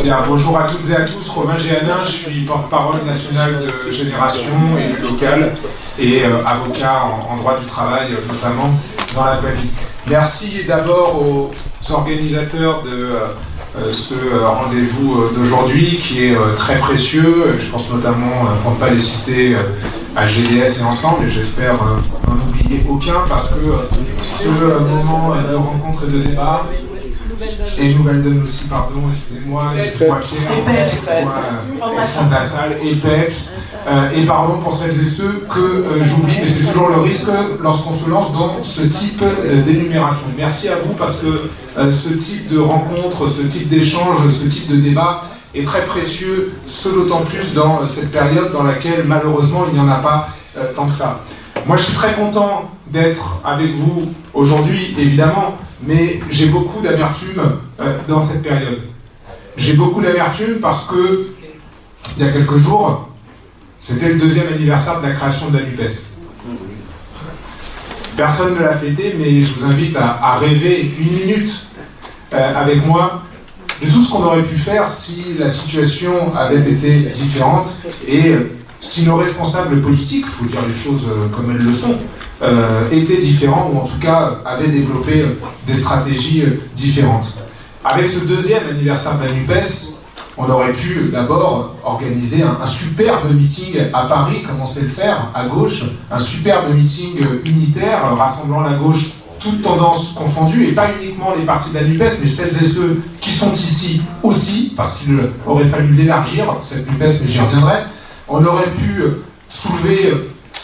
Bien, bonjour à toutes et à tous, Romain Géanin, je suis porte-parole national de Génération, élu local et avocat en droit du travail, notamment dans la vraie vie. Merci d'abord aux organisateurs de ce rendez-vous d'aujourd'hui qui est très précieux. Je pense notamment, pour ne pas les citer, à GDS et Ensemble, et j'espère n'en oublier aucun, parce que ce moment de rencontre et de débat, et Nouvelle Donne aussi, pardon, excusez-moi, Pierre, au fond de la salle, et PEPS, et pardon pour celles et ceux que j'oublie, mais c'est toujours le risque lorsqu'on se lance dans ce type d'énumération. Merci à vous, parce que ce type de rencontre, ce type d'échange, ce type de débat est très précieux, ce d'autant plus dans cette période dans laquelle malheureusement il n'y en a pas tant que ça. Moi je suis très content d'être avec vous aujourd'hui, évidemment, mais j'ai beaucoup d'amertume dans cette période. J'ai beaucoup d'amertume parce que, il y a quelques jours, c'était le 2e anniversaire de la création de la NUPES. Personne ne l'a fêté, mais je vous invite à rêver une minute avec moi de tout ce qu'on aurait pu faire si la situation avait été différente et si nos responsables politiques, il faut dire les choses comme elles le sont, étaient différents ou en tout cas avaient développé des stratégies différentes. Avec ce 2e anniversaire de la NUPES, on aurait pu d'abord organiser un superbe meeting à Paris, comme on sait le faire, à gauche, un superbe meeting unitaire rassemblant la gauche, toutes tendances confondues, et pas uniquement les partis de la NUPES, mais celles et ceux qui sont ici aussi, parce qu'il aurait fallu l'élargir, cette NUPES, mais j'y reviendrai. On aurait pu soulever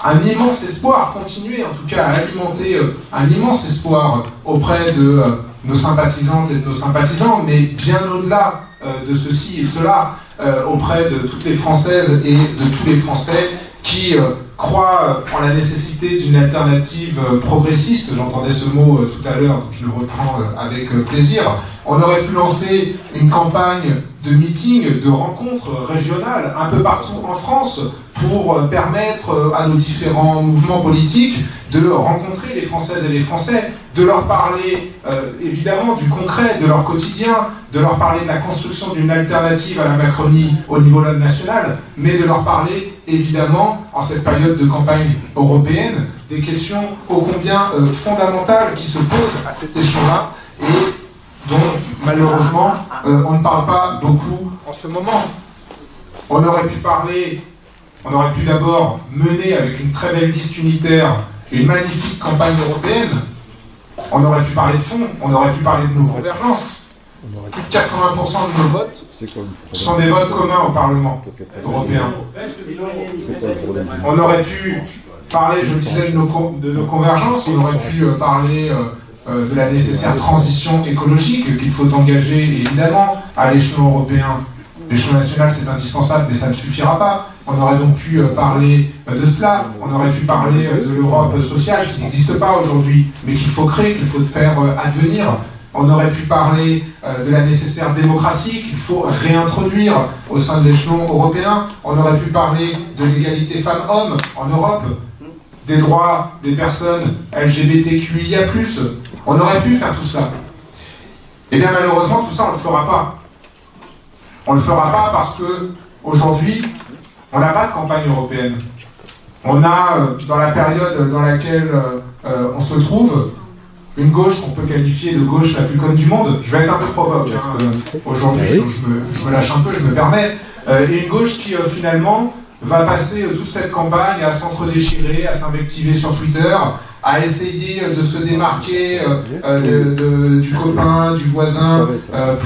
un immense espoir, continuer en tout cas à alimenter un immense espoir auprès de nos sympathisantes et de nos sympathisants, mais bien au-delà de ceci et cela, auprès de toutes les Françaises et de tous les Français qui croient en la nécessité d'une alternative progressiste. J'entendais ce mot tout à l'heure, je le reprends avec plaisir. On aurait pu lancer une campagne de meetings, de rencontres régionales un peu partout en France pour permettre à nos différents mouvements politiques de rencontrer les Françaises et les Français, de leur parler évidemment du concret, de leur quotidien, de leur parler de la construction d'une alternative à la Macronie au niveau national, mais de leur parler évidemment, en cette période de campagne européenne, des questions ô combien fondamentales qui se posent à cet échelon-là et dont malheureusement on ne parle pas beaucoup en ce moment. On aurait pu d'abord mener avec une très belle liste unitaire une magnifique campagne européenne. On aurait pu parler de fond, on aurait pu parler de nos convergences. Plus de 80% de nos votes sont des votes communs au Parlement européen. On aurait pu parler, je disais, de nos convergences, on aurait pu parler de la nécessaire transition écologique qu'il faut engager évidemment à l'échelon européen. L'échelon national c'est indispensable, mais ça ne suffira pas. On aurait donc pu parler de cela, on aurait pu parler de l'Europe sociale qui n'existe pas aujourd'hui, mais qu'il faut créer, qu'il faut faire advenir. On aurait pu parler de la nécessaire démocratie qu'il faut réintroduire au sein de l'échelon européen. On aurait pu parler de l'égalité femmes-hommes en Europe, des droits des personnes LGBTQIA+. On aurait pu faire tout cela. Et bien malheureusement, tout ça, on ne le fera pas. On ne le fera pas parce que aujourd'hui, on n'a pas de campagne européenne. On a, dans la période dans laquelle on se trouve, une gauche qu'on peut qualifier de gauche la plus conne du monde. Je vais être un peu provoque aujourd'hui, donc je me lâche un peu, je me permets. Et une gauche qui finalement va passer toute cette campagne à s'entre-déchirer, à s'invectiver sur Twitter, à essayer de se démarquer du copain, du voisin,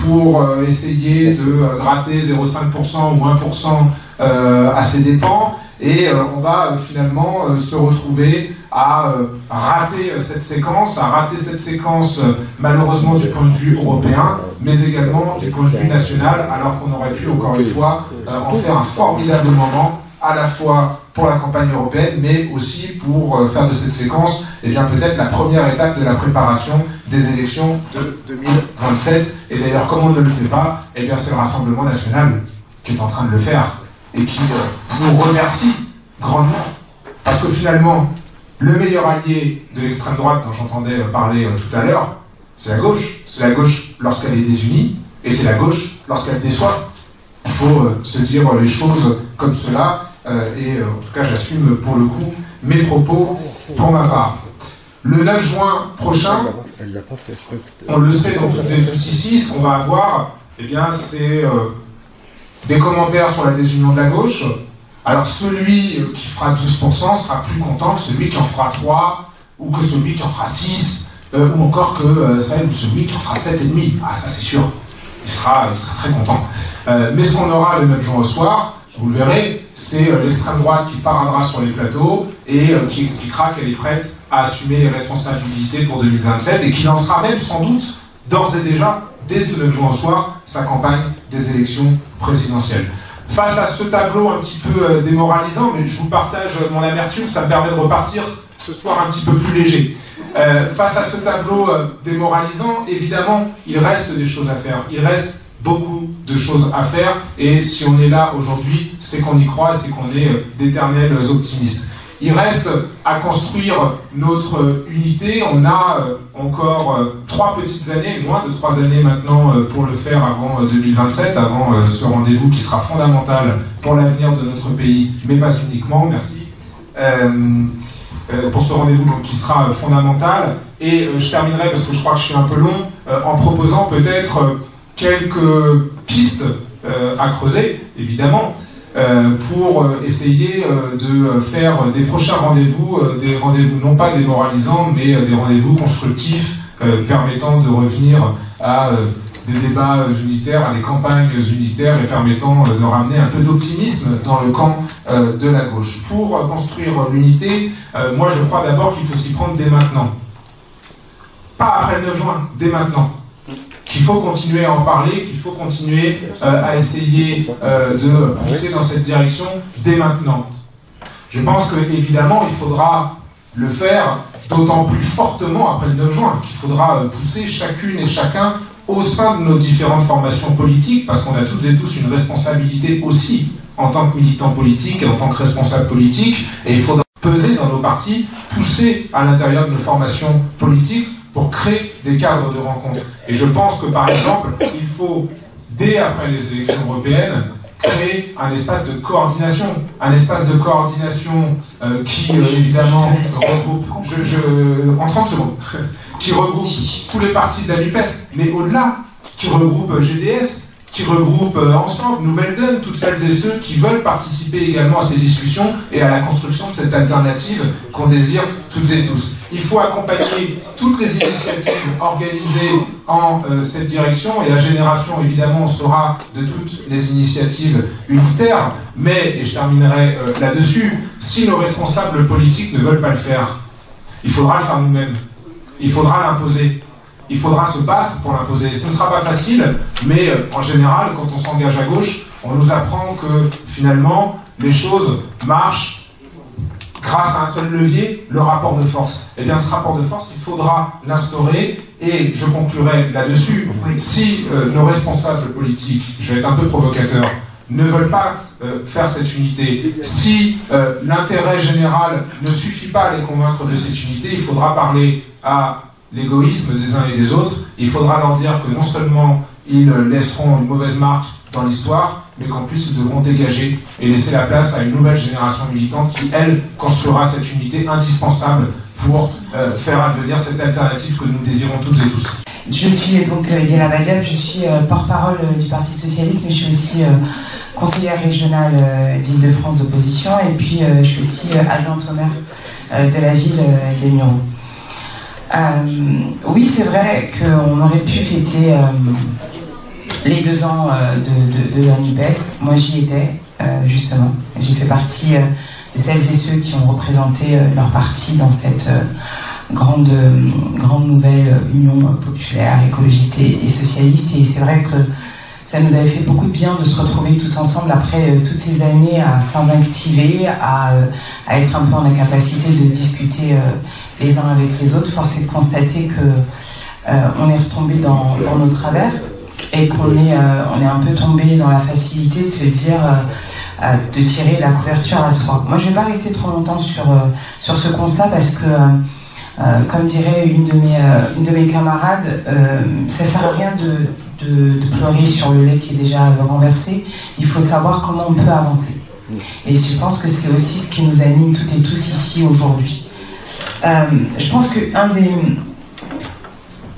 pour essayer de gratter 0,5% ou 1% à ses dépens. Et on va finalement se retrouver à rater cette séquence, malheureusement du point de vue européen, mais également du point de vue national, alors qu'on aurait pu, encore une fois, en faire un formidable moment, à la fois pour la campagne européenne, mais aussi pour faire de cette séquence, eh bien peut-être la première étape de la préparation des élections de 2027. Et d'ailleurs, comme on ne le fait pas, eh bien c'est le Rassemblement national qui est en train de le faire et qui nous remercie grandement. Parce que finalement, le meilleur allié de l'extrême droite dont j'entendais parler tout à l'heure, c'est la gauche. C'est la gauche lorsqu'elle est désunie, et c'est la gauche lorsqu'elle déçoit. Il faut se dire les choses comme cela, et en tout cas j'assume pour le coup mes propos pour ma part. Le 9 juin prochain, on le sait donc toutes et tous ici, ce qu'on va avoir, eh bien, c'est des commentaires sur la désunion de la gauche. Alors celui qui fera 12% sera plus content que celui qui en fera 3, ou que celui qui en fera 6, ou encore que celle ou celui qui en fera 7,5. Ah, ça c'est sûr, il sera très content. Mais ce qu'on aura le 9 juin au soir, vous le verrez, c'est l'extrême droite qui paradera sur les plateaux et qui expliquera qu'elle est prête à assumer les responsabilités pour 2027 et qui lancera même sans doute, d'ores et déjà, dès ce 9 juin au soir, sa campagne des élections présidentielles. Face à ce tableau un petit peu démoralisant, mais je vous partage mon amertume, ça me permet de repartir ce soir un petit peu plus léger. Face à ce tableau démoralisant, évidemment, il reste des choses à faire. Il reste beaucoup de choses à faire, et si on est là aujourd'hui, c'est qu'on y croit, c'est qu'on est d'éternels optimistes. Il reste à construire notre unité. On a encore 3 petites années, moins de 3 années maintenant pour le faire avant 2027, avant ce rendez-vous qui sera fondamental pour l'avenir de notre pays, mais pas uniquement, merci. Pour ce rendez-vous qui sera fondamental. Et je terminerai, parce que je crois que je suis un peu long, en proposant peut-être quelques pistes à creuser, évidemment, pour essayer de faire des prochains rendez-vous, des rendez-vous non pas démoralisants, mais des rendez-vous constructifs, permettant de revenir à des débats unitaires, à des campagnes unitaires, et permettant de ramener un peu d'optimisme dans le camp de la gauche. Pour construire l'unité, moi je crois d'abord qu'il faut s'y prendre dès maintenant. Pas après le 9 juin, dès maintenant. Qu'il faut continuer à en parler, qu'il faut continuer à essayer de pousser dans cette direction dès maintenant. Je pense qu'évidemment, il faudra le faire d'autant plus fortement après le 9 juin, qu'il faudra pousser chacune et chacun au sein de nos différentes formations politiques, parce qu'on a toutes et tous une responsabilité aussi en tant que militants politiques et en tant que responsables politiques, et il faudra peser dans nos partis, pousser à l'intérieur de nos formations politiques pour créer des cadres de rencontre. Et je pense que, par exemple, il faut, dès après les élections européennes, créer un espace de coordination. Un espace de coordination qui, évidemment, regroupe... en 30 secondes. Qui regroupe tous les partis de la NUPES, mais au-delà, qui regroupe GDS, qui regroupe ensemble, Nouvelle Donne, toutes celles et ceux qui veulent participer également à ces discussions et à la construction de cette alternative qu'on désire toutes et tous. Il faut accompagner toutes les initiatives organisées en cette direction, et la génération, évidemment, sera de toutes les initiatives unitaires, mais, et je terminerai là-dessus, si nos responsables politiques ne veulent pas le faire, il faudra le faire nous-mêmes. Il faudra l'imposer. Il faudra se battre pour l'imposer. Ce ne sera pas facile, mais en général, quand on s'engage à gauche, on nous apprend que finalement, les choses marchent grâce à un seul levier, le rapport de force. Eh bien, ce rapport de force, il faudra l'instaurer, et je conclurai là-dessus. Si nos responsables politiques, je vais être un peu provocateur, ne veulent pas faire cette unité, si l'intérêt général ne suffit pas à les convaincre de cette unité, il faudra parler à l'égoïsme des uns et des autres. Il faudra leur dire que non seulement ils laisseront une mauvaise marque dans l'histoire, mais qu'en plus ils devront dégager et laisser la place à une nouvelle génération militante qui, elle, construira cette unité indispensable pour faire advenir cette alternative que nous désirons toutes et tous. Je suis donc Diana Badiab, je suis porte-parole du Parti Socialiste, mais je suis aussi conseillère régionale d'Île-de-France d'opposition, et puis je suis aussi adjointe au maire de la ville des Mureaux. Oui, c'est vrai qu'on aurait pu fêter les 2 ans de la NUPES. Moi, j'y étais, justement. J'ai fait partie de celles et ceux qui ont représenté leur parti dans cette grande nouvelle union populaire, écologiste et socialiste. Et c'est vrai que ça nous avait fait beaucoup de bien de se retrouver tous ensemble après toutes ces années à s'invectiver, à être un peu en la capacité de discuter les uns avec les autres. Force est de constater que on est retombé dans nos travers, et qu'on est un peu tombé dans la facilité de se dire de tirer la couverture à soi. Moi, je ne vais pas rester trop longtemps sur ce constat, parce que comme dirait une de mes camarades, ça ne sert à rien de pleurer sur le lait qui est déjà renversé, il faut savoir comment on peut avancer. Et je pense que c'est aussi ce qui nous anime toutes et tous ici aujourd'hui. Je pense que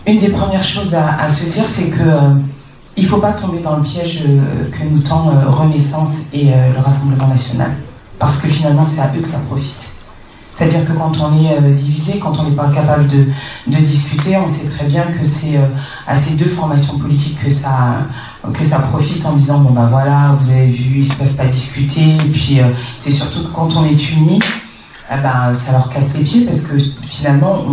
une des premières choses à se dire, c'est que il ne faut pas tomber dans le piège que nous tend Renaissance et le Rassemblement national. Parce que finalement, c'est à eux que ça profite. C'est-à-dire que quand on est divisé, quand on n'est pas capable de discuter, on sait très bien que c'est à ces deux formations politiques que ça profite en disant bon ben voilà, vous avez vu, ils ne peuvent pas discuter. Et puis c'est surtout que quand on est unis, ça leur casse les pieds parce que finalement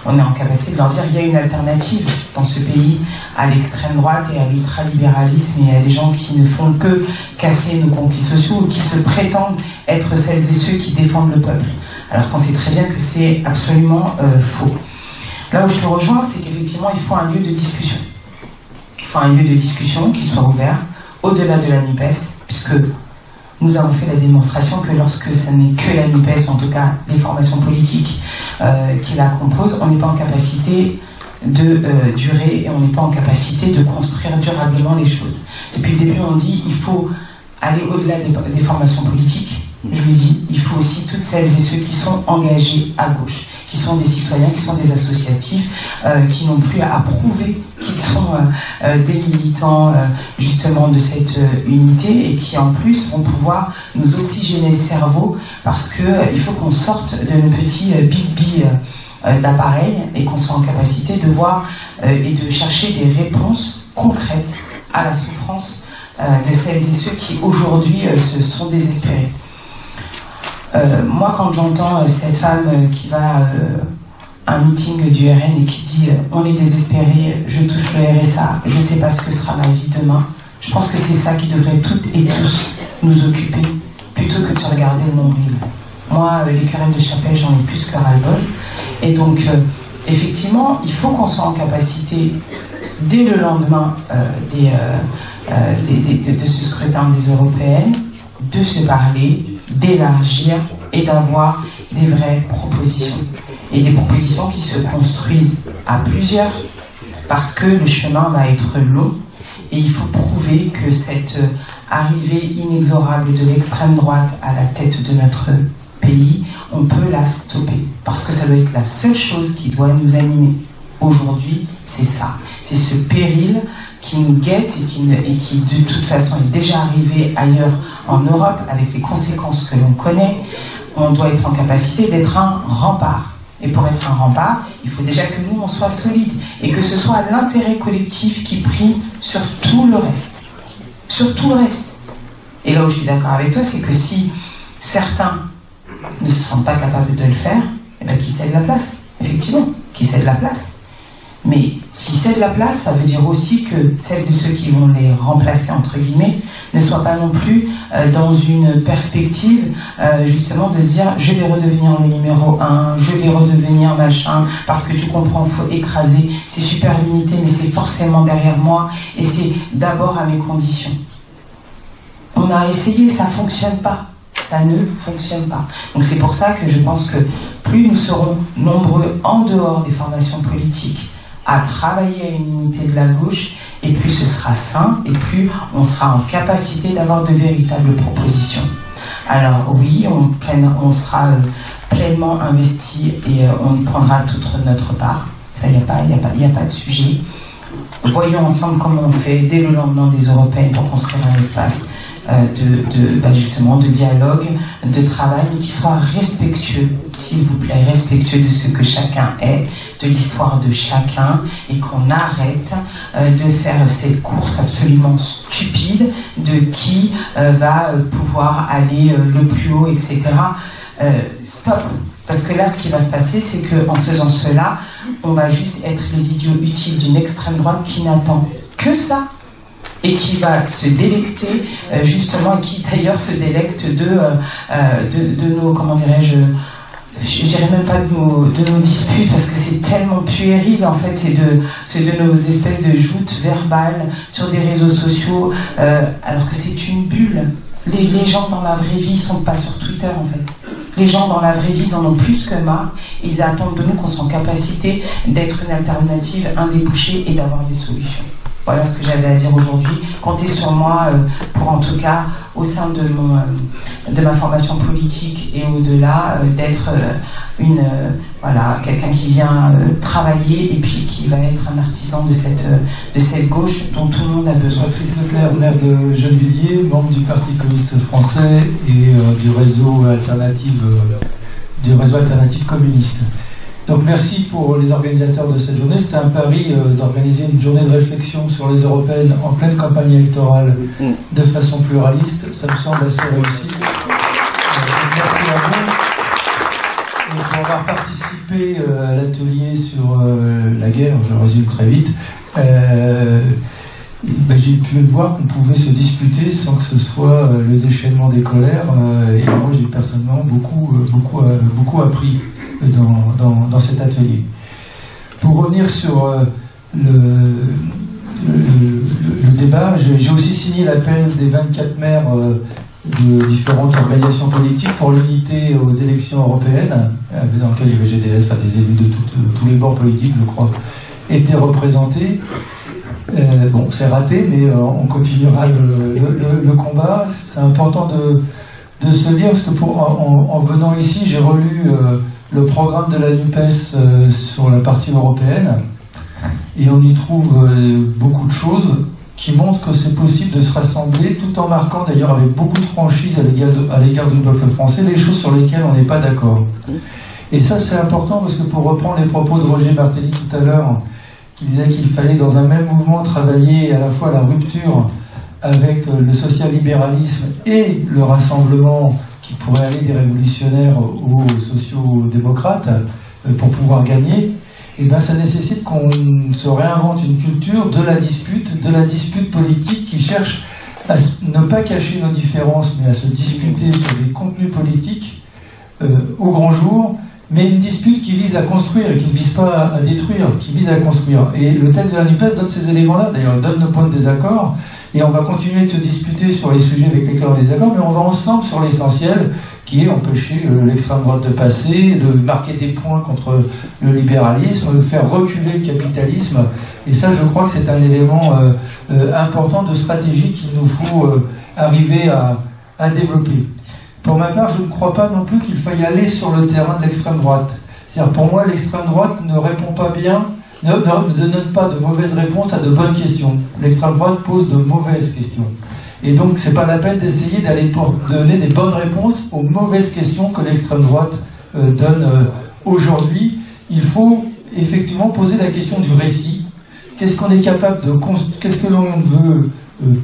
on est en capacité de leur dire il y a une alternative dans ce pays à l'extrême droite et à l'ultralibéralisme et à des gens qui ne font que casser nos conquis sociaux ou qui se prétendent être celles et ceux qui défendent le peuple. Alors qu'on sait très bien que c'est absolument faux. Là où je te rejoins, c'est qu'effectivement, il faut un lieu de discussion. Il faut un lieu de discussion qui soit ouvert, au-delà de la NUPES, puisque nous avons fait la démonstration que lorsque ce n'est que la NUPES, en tout cas les formations politiques qui la composent, on n'est pas en capacité de durer et on n'est pas en capacité de construire durablement les choses. Depuis le début, on dit qu'il faut aller au-delà des formations politiques. Je lui dis, il faut aussi toutes celles et ceux qui sont engagés à gauche, qui sont des citoyens, qui sont des associatifs, qui n'ont plus à prouver qu'ils sont des militants justement de cette unité et qui en plus vont pouvoir nous oxygéner le cerveau parce qu'il faut qu'on sorte de nos petits bisbilles d'appareils et qu'on soit en capacité de voir et de chercher des réponses concrètes à la souffrance de celles et ceux qui aujourd'hui se sont désespérés. Moi, quand j'entends cette femme qui va à un meeting du RN et qui dit « on est désespéré, je touche le RSA, je ne sais pas ce que sera ma vie demain », je pense que c'est ça qui devrait toutes et tous nous occuper, plutôt que de regarder le nombril. Moi, les querelles de chapelle, j'en ai plus que ras-le-bol. Et donc, effectivement, il faut qu'on soit en capacité, dès le lendemain de ce scrutin des européennes, de se parler, d'élargir et d'avoir des vraies propositions. Et des propositions qui se construisent à plusieurs, parce que le chemin va être long et il faut prouver que cette arrivée inexorable de l'extrême droite à la tête de notre pays, on peut la stopper. Parce que ça doit être la seule chose qui doit nous animer. Aujourd'hui, c'est ça. C'est ce péril qui nous guette et qui de toute façon est déjà arrivé ailleurs en Europe avec les conséquences que l'on connaît. On doit être en capacité d'être un rempart. Et pour être un rempart, il faut déjà que nous, on soit solides et que ce soit l'intérêt collectif qui prime sur tout le reste. Sur tout le reste. Et là où je suis d'accord avec toi, c'est que si certains ne se sentent pas capables de le faire, eh bien qu'ils cèdent la place. Effectivement, qu'ils cèdent la place. Mais s'ils cèdent la place, ça veut dire aussi que celles et ceux qui vont les remplacer, entre guillemets, ne soient pas non plus dans une perspective justement de se dire je vais redevenir le numéro 1, je vais redevenir machin, parce que tu comprends, il faut écraser, c'est super limité, mais c'est forcément derrière moi, et c'est d'abord à mes conditions. On a essayé, ça ne fonctionne pas. Ça ne fonctionne pas. Donc c'est pour ça que je pense que plus nous serons nombreux en dehors des formations politiques à travailler à une unité de la gauche, et plus ce sera sain, et plus on sera en capacité d'avoir de véritables propositions. Alors oui, on sera pleinement investi et on y prendra toute notre part. Ça, il n'y a pas de sujet. Voyons ensemble comment on fait dès le lendemain des Européennes pour construire un espace justement de dialogue, de travail, mais qui soit respectueux, s'il vous plaît, respectueux de ce que chacun est, de l'histoire de chacun, et qu'on arrête de faire cette course absolument stupide de qui va pouvoir aller le plus haut, etc. Stop. Parce que là, ce qui va se passer, c'est qu'en faisant cela, on va juste être les idiots utiles d'une extrême droite qui n'attend que ça, et qui va se délecter, justement, et qui d'ailleurs se délecte de nos, comment dirais-je dirais même pas de nos disputes, parce que c'est tellement puéril, en fait, c'est de nos espèces de joutes verbales sur des réseaux sociaux, alors que c'est une bulle. Les gens dans la vraie vie, ils sont pas sur Twitter, en fait. Les gens dans la vraie vie, ils en ont plus que marre, et ils attendent de nous qu'on soit en capacité d'être une alternative indébouchée et d'avoir des solutions. voilà ce que j'avais à dire aujourd'hui. Comptez sur moi pour, en tout cas, au sein de ma formation politique et au-delà, d'être voilà, quelqu'un qui vient travailler et puis qui va être un artisan de cette gauche dont tout le monde a besoin. Patrice Leclerc, maire de Gennevilliers, membre du Parti communiste français et du réseau alternatif communiste. Donc merci pour les organisateurs de cette journée. C'était un pari d'organiser une journée de réflexion sur les européennes en pleine campagne électorale de façon pluraliste. Ça me semble assez réussi. Merci à vous. Et pour avoir participé à l'atelier sur la guerre, je résume très vite, j'ai pu voir qu'on pouvait se disputer sans que ce soit le déchaînement des colères. Et moi j'ai personnellement beaucoup appris dans cet atelier. Pour revenir sur le débat, j'ai aussi signé l'appel des 24 maires de différentes organisations politiques pour l'unité aux élections européennes, dans lesquelles les VGDS, des élus de tous les bords politiques, je crois, étaient représentés. Bon, c'est raté, mais on continuera le combat. C'est important de se dire, parce que en venant ici, j'ai relu le programme de la NUPES sur la partie européenne, et on y trouve beaucoup de choses qui montrent que c'est possible de se rassembler, tout en marquant d'ailleurs avec beaucoup de franchise à l'égard du peuple français les choses sur lesquelles on n'est pas d'accord. Et ça c'est important, parce que pour reprendre les propos de Roger Martelly tout à l'heure, qui disait qu'il fallait dans un même mouvement travailler à la fois la rupture avec le social-libéralisme et le rassemblement qui pourrait aller des révolutionnaires aux sociaux-démocrates pour pouvoir gagner, et bien ça nécessite qu'on se réinvente une culture de la dispute politique qui cherche à ne pas cacher nos différences, mais à se disputer sur des contenus politiques au grand jour, mais une dispute qui vise à construire et qui ne vise pas à détruire, qui vise à construire. Et le texte de la NUPES donne ces éléments-là, d'ailleurs, il donne nos points de désaccord, et on va continuer de se disputer sur les sujets avec lesquels on est d'accord, mais on va ensemble sur l'essentiel, qui est empêcher l'extrême droite de passer, de marquer des points contre le libéralisme, de faire reculer le capitalisme. Et ça, je crois que c'est un élément important de stratégie qu'il nous faut arriver à développer. Pour ma part, je ne crois pas non plus qu'il faille aller sur le terrain de l'extrême droite. C'est-à-dire, pour moi, l'extrême droite ne répond pas bien, ne donne pas de mauvaises réponses à de bonnes questions. L'extrême droite pose de mauvaises questions. Et donc, c'est pas la peine d'essayer d'aller pour donner des bonnes réponses aux mauvaises questions que l'extrême droite donne aujourd'hui. Il faut effectivement poser la question du récit. Qu'est-ce qu'on est capable de qu'est-ce que l'on veut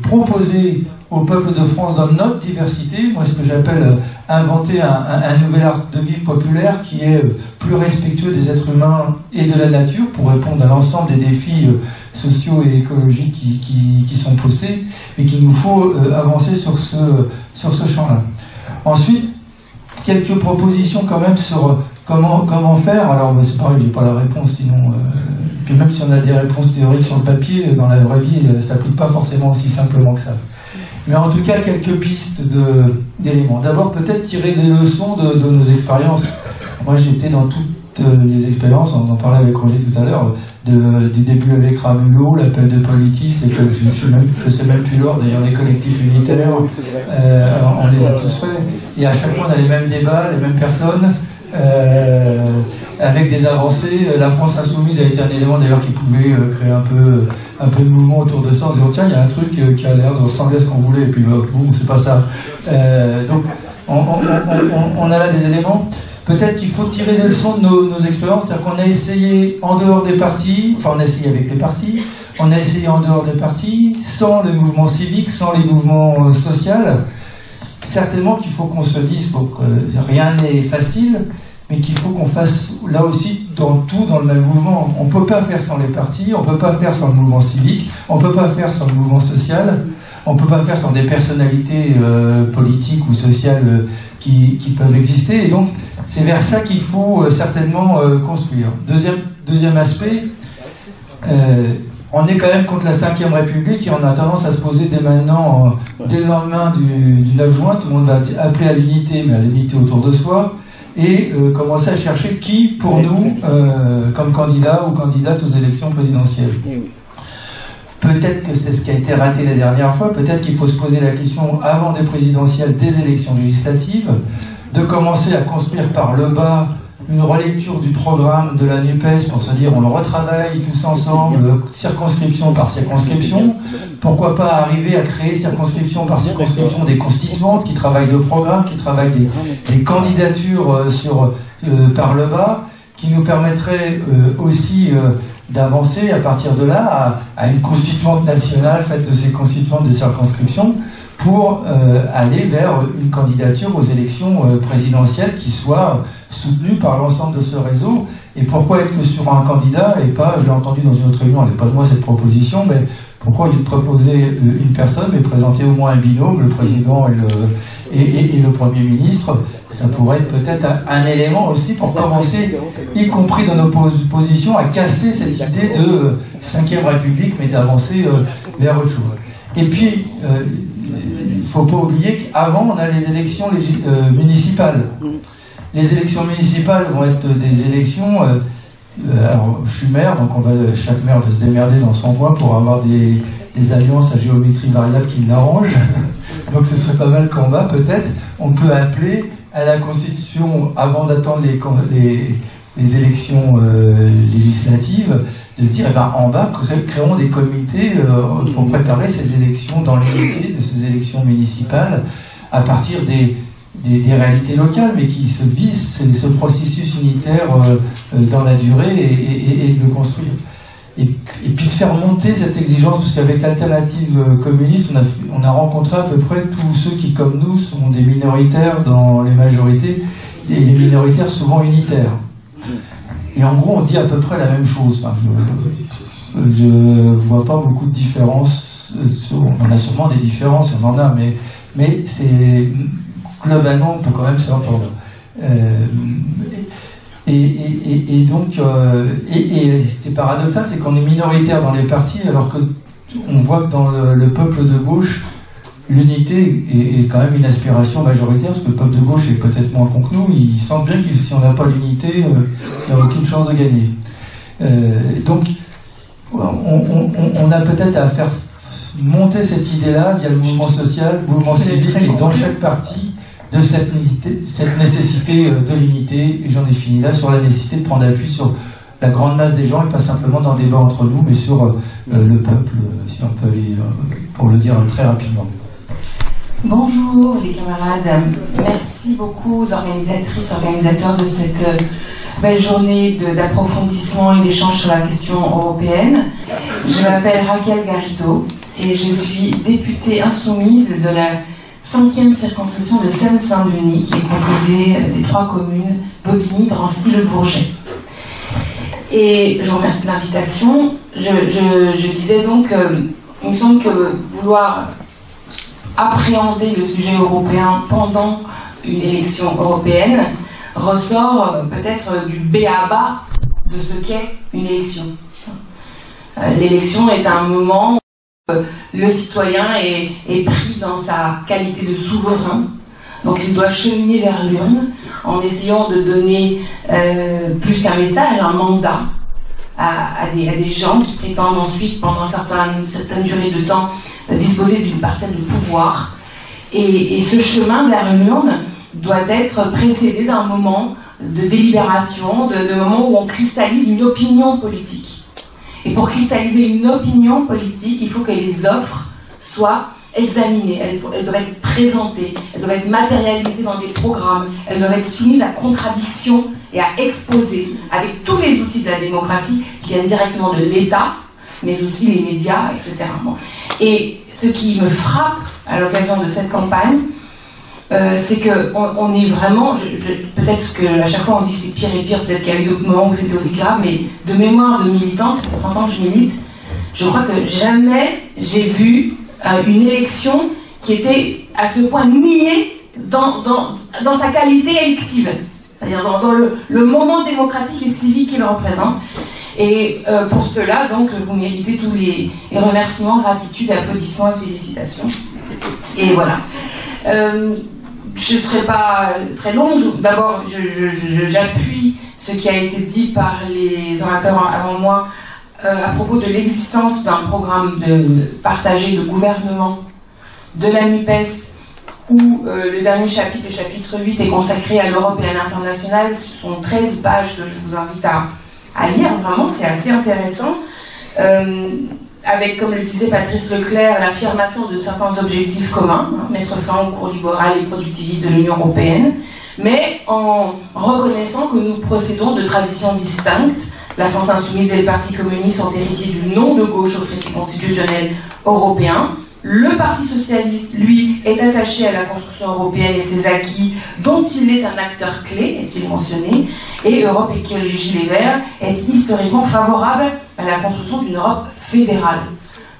proposer au peuple de France dans notre diversité? Moi, ce que j'appelle inventer un nouvel art de vivre populaire qui est plus respectueux des êtres humains et de la nature pour répondre à l'ensemble des défis sociaux et écologiques qui sont posés, et qu'il nous faut avancer sur ce champ-là. Ensuite, quelques propositions quand même sur comment faire. Alors, c'est pareil, j'ai pas la réponse, sinon... puis même si on a des réponses théoriques sur le papier, dans la vraie vie, ça s'applique pas forcément aussi simplement que ça. Mais en tout cas, quelques pistes d'éléments. D'abord, peut-être tirer des leçons de nos expériences. Moi, j'étais dans toutes les expériences, on en parlait avec Roger tout à l'heure, du début avec Ramulot, l'appel de Politis, et que je sais même plus l'ordre, d'ailleurs, les collectifs unitaires, on les a tous faits. Et à chaque fois, on a les mêmes débats, les mêmes personnes, avec des avancées. La France Insoumise a été un élément d'ailleurs qui pouvait créer un peu de mouvement autour de ça, en disant tiens, il y a un truc qui a l'air de ressembler à ce qu'on voulait, et puis boum, c'est pas ça. Donc on a là des éléments. Peut-être qu'il faut tirer des leçons de nos expériences, c'est-à-dire qu'on a essayé en dehors des partis, enfin on a essayé avec les partis, on a essayé en dehors des partis, sans les mouvements civiques, sans les mouvements sociaux. Certainement qu'il faut qu'on se dise que rien n'est facile, mais qu'il faut qu'on fasse là aussi dans le même mouvement. On ne peut pas faire sans les partis, on ne peut pas faire sans le mouvement civique, on ne peut pas faire sans le mouvement social, on ne peut pas faire sans des personnalités politiques ou sociales qui peuvent exister. Et donc c'est vers ça qu'il faut certainement construire. Deuxième aspect, on est quand même contre la 5e République, et on a tendance à se poser dès maintenant, dès le lendemain du 9 juin, tout le monde va appeler à l'unité, mais à l'unité autour de soi, et commencer à chercher qui, pour nous, comme candidat ou candidate aux élections présidentielles. Peut-être que c'est ce qui a été raté la dernière fois, peut-être qu'il faut se poser la question avant des présidentielles, des élections législatives, de commencer à construire par le bas une relecture du programme de la NUPES pour se dire on le retravaille tous ensemble, circonscription par circonscription. Pourquoi pas arriver à créer circonscription par circonscription des constituantes qui travaillent le programme, qui travaillent des candidatures par le bas, qui nous permettrait aussi d'avancer à partir de là à une constituante nationale faite de ces constituantes de circonscription pour aller vers une candidature aux élections présidentielles qui soit soutenue par l'ensemble de ce réseau. Et pourquoi être sur un candidat et pas, j'ai entendu dans une autre réunion, elle n'est pas de moi cette proposition, mais pourquoi proposer une personne mais présenter au moins un binôme, le président et le Premier ministre? Ça pourrait être peut-être un élément aussi pour commencer, y compris dans nos positions, à casser cette idée de 5e République, mais d'avancer vers autre chose. Et puis, il ne faut pas oublier qu'avant, on a les élections municipales. Les élections municipales vont être des élections... alors, je suis maire, donc chaque maire va se démerder dans son coin pour avoir des alliances à géométrie variable qui l'arrangent. Donc ce serait pas mal qu'en bas, peut-être, on peut appeler à la Constitution, avant d'attendre les élections législatives, de dire, eh ben, en bas, créons des comités pour préparer ces élections dans l'unité de ces élections municipales, à partir des réalités locales, mais qui se visent ce processus unitaire dans la durée et de le construire. Et puis de faire monter cette exigence, parce qu'avec l'alternative communiste, on a rencontré à peu près tous ceux qui, comme nous, sont des minoritaires dans les majorités, et les minoritaires souvent unitaires. Et en gros, on dit à peu près la même chose. Enfin, je ne vois pas beaucoup de différences. On a sûrement des différences, on en a, mais c'est... Globalement, on peut quand même s'entendre. Et donc, ce qui est paradoxal, c'est qu'on est minoritaire dans les partis, alors qu'on voit que dans le peuple de gauche, l'unité est quand même une aspiration majoritaire, parce que le peuple de gauche est peut-être moins con que nous, ils sentent bien que si on n'a pas l'unité, il n'y a aucune chance de gagner. Donc, on a peut-être à faire monter cette idée-là via le mouvement social, le mouvement civique, et dans chaque parti, de cette nécessité de l'unité, et j'en ai fini là, sur la nécessité de prendre appui sur la grande masse des gens, et pas simplement dans le débat entre nous, mais sur le peuple, si on peut aller, pour le dire très rapidement. Bonjour les camarades, merci beaucoup aux organisatrices, organisateurs de cette belle journée d'approfondissement et d'échange sur la question européenne. Je m'appelle Raquel Garrido et je suis députée insoumise de la 5e circonscription de Seine-Saint-Denis, qui est composée des 3 communes Bobigny, Drancy, Le Bourget. Et je vous remercie de l'invitation. Je disais donc, il me semble que vouloir appréhender le sujet européen pendant une élection européenne ressort peut-être du b.a.-ba de ce qu'est une élection. L'élection est un moment où le citoyen est pris dans sa qualité de souverain, donc il doit cheminer vers l'urne en essayant de donner plus qu'un message, un mandat à des gens qui prétendent ensuite, pendant une certaine durée de temps, disposer d'une parcelle de pouvoir. Et ce chemin vers l'urne doit être précédé d'un moment de délibération, de moment où on cristallise une opinion politique. Et pour cristalliser une opinion politique, il faut que les offres soient examinées, elles doivent être présentées, elles doivent être matérialisées dans des programmes, elles doivent être soumises à contradiction et à exposer avec tous les outils de la démocratie qui viennent directement de l'État, mais aussi les médias, etc. Et ce qui me frappe à l'occasion de cette campagne, c'est qu'on est vraiment, peut-être qu'à chaque fois on dit c'est pire et pire, peut-être qu'il y a eu d'autres moments où c'était aussi grave, mais de mémoire de militante, ça fait 30 ans que je milite, je crois que jamais j'ai vu une élection qui était à ce point niée dans sa qualité élective, c'est-à-dire dans le moment démocratique et civique qu'il représente. Et pour cela, donc, vous méritez tous les remerciements, gratitude, applaudissements et félicitations. Et voilà. Je ne serai pas très longue. D'abord, j'appuie ce qui a été dit par les orateurs avant moi à propos de l'existence d'un programme partagé de gouvernement de la NUPES, où le dernier chapitre, le chapitre 8, est consacré à l'Europe et à l'international. Ce sont 13 pages que je vous invite à lire. Vraiment, c'est assez intéressant. Avec, comme le disait Patrice Leclerc, l'affirmation de certains objectifs communs, mettre fin au cours libéral et productiviste de l'Union européenne, mais en reconnaissant que nous procédons de traditions distinctes. La France insoumise et le Parti communiste sont héritiers du non de gauche au traité constitutionnel européen. Le Parti socialiste, lui, est attaché à la construction européenne et ses acquis, dont il est un acteur clé, est-il mentionné, et Europe Écologie Les Verts est historiquement favorable à la construction d'une Europe fédérale.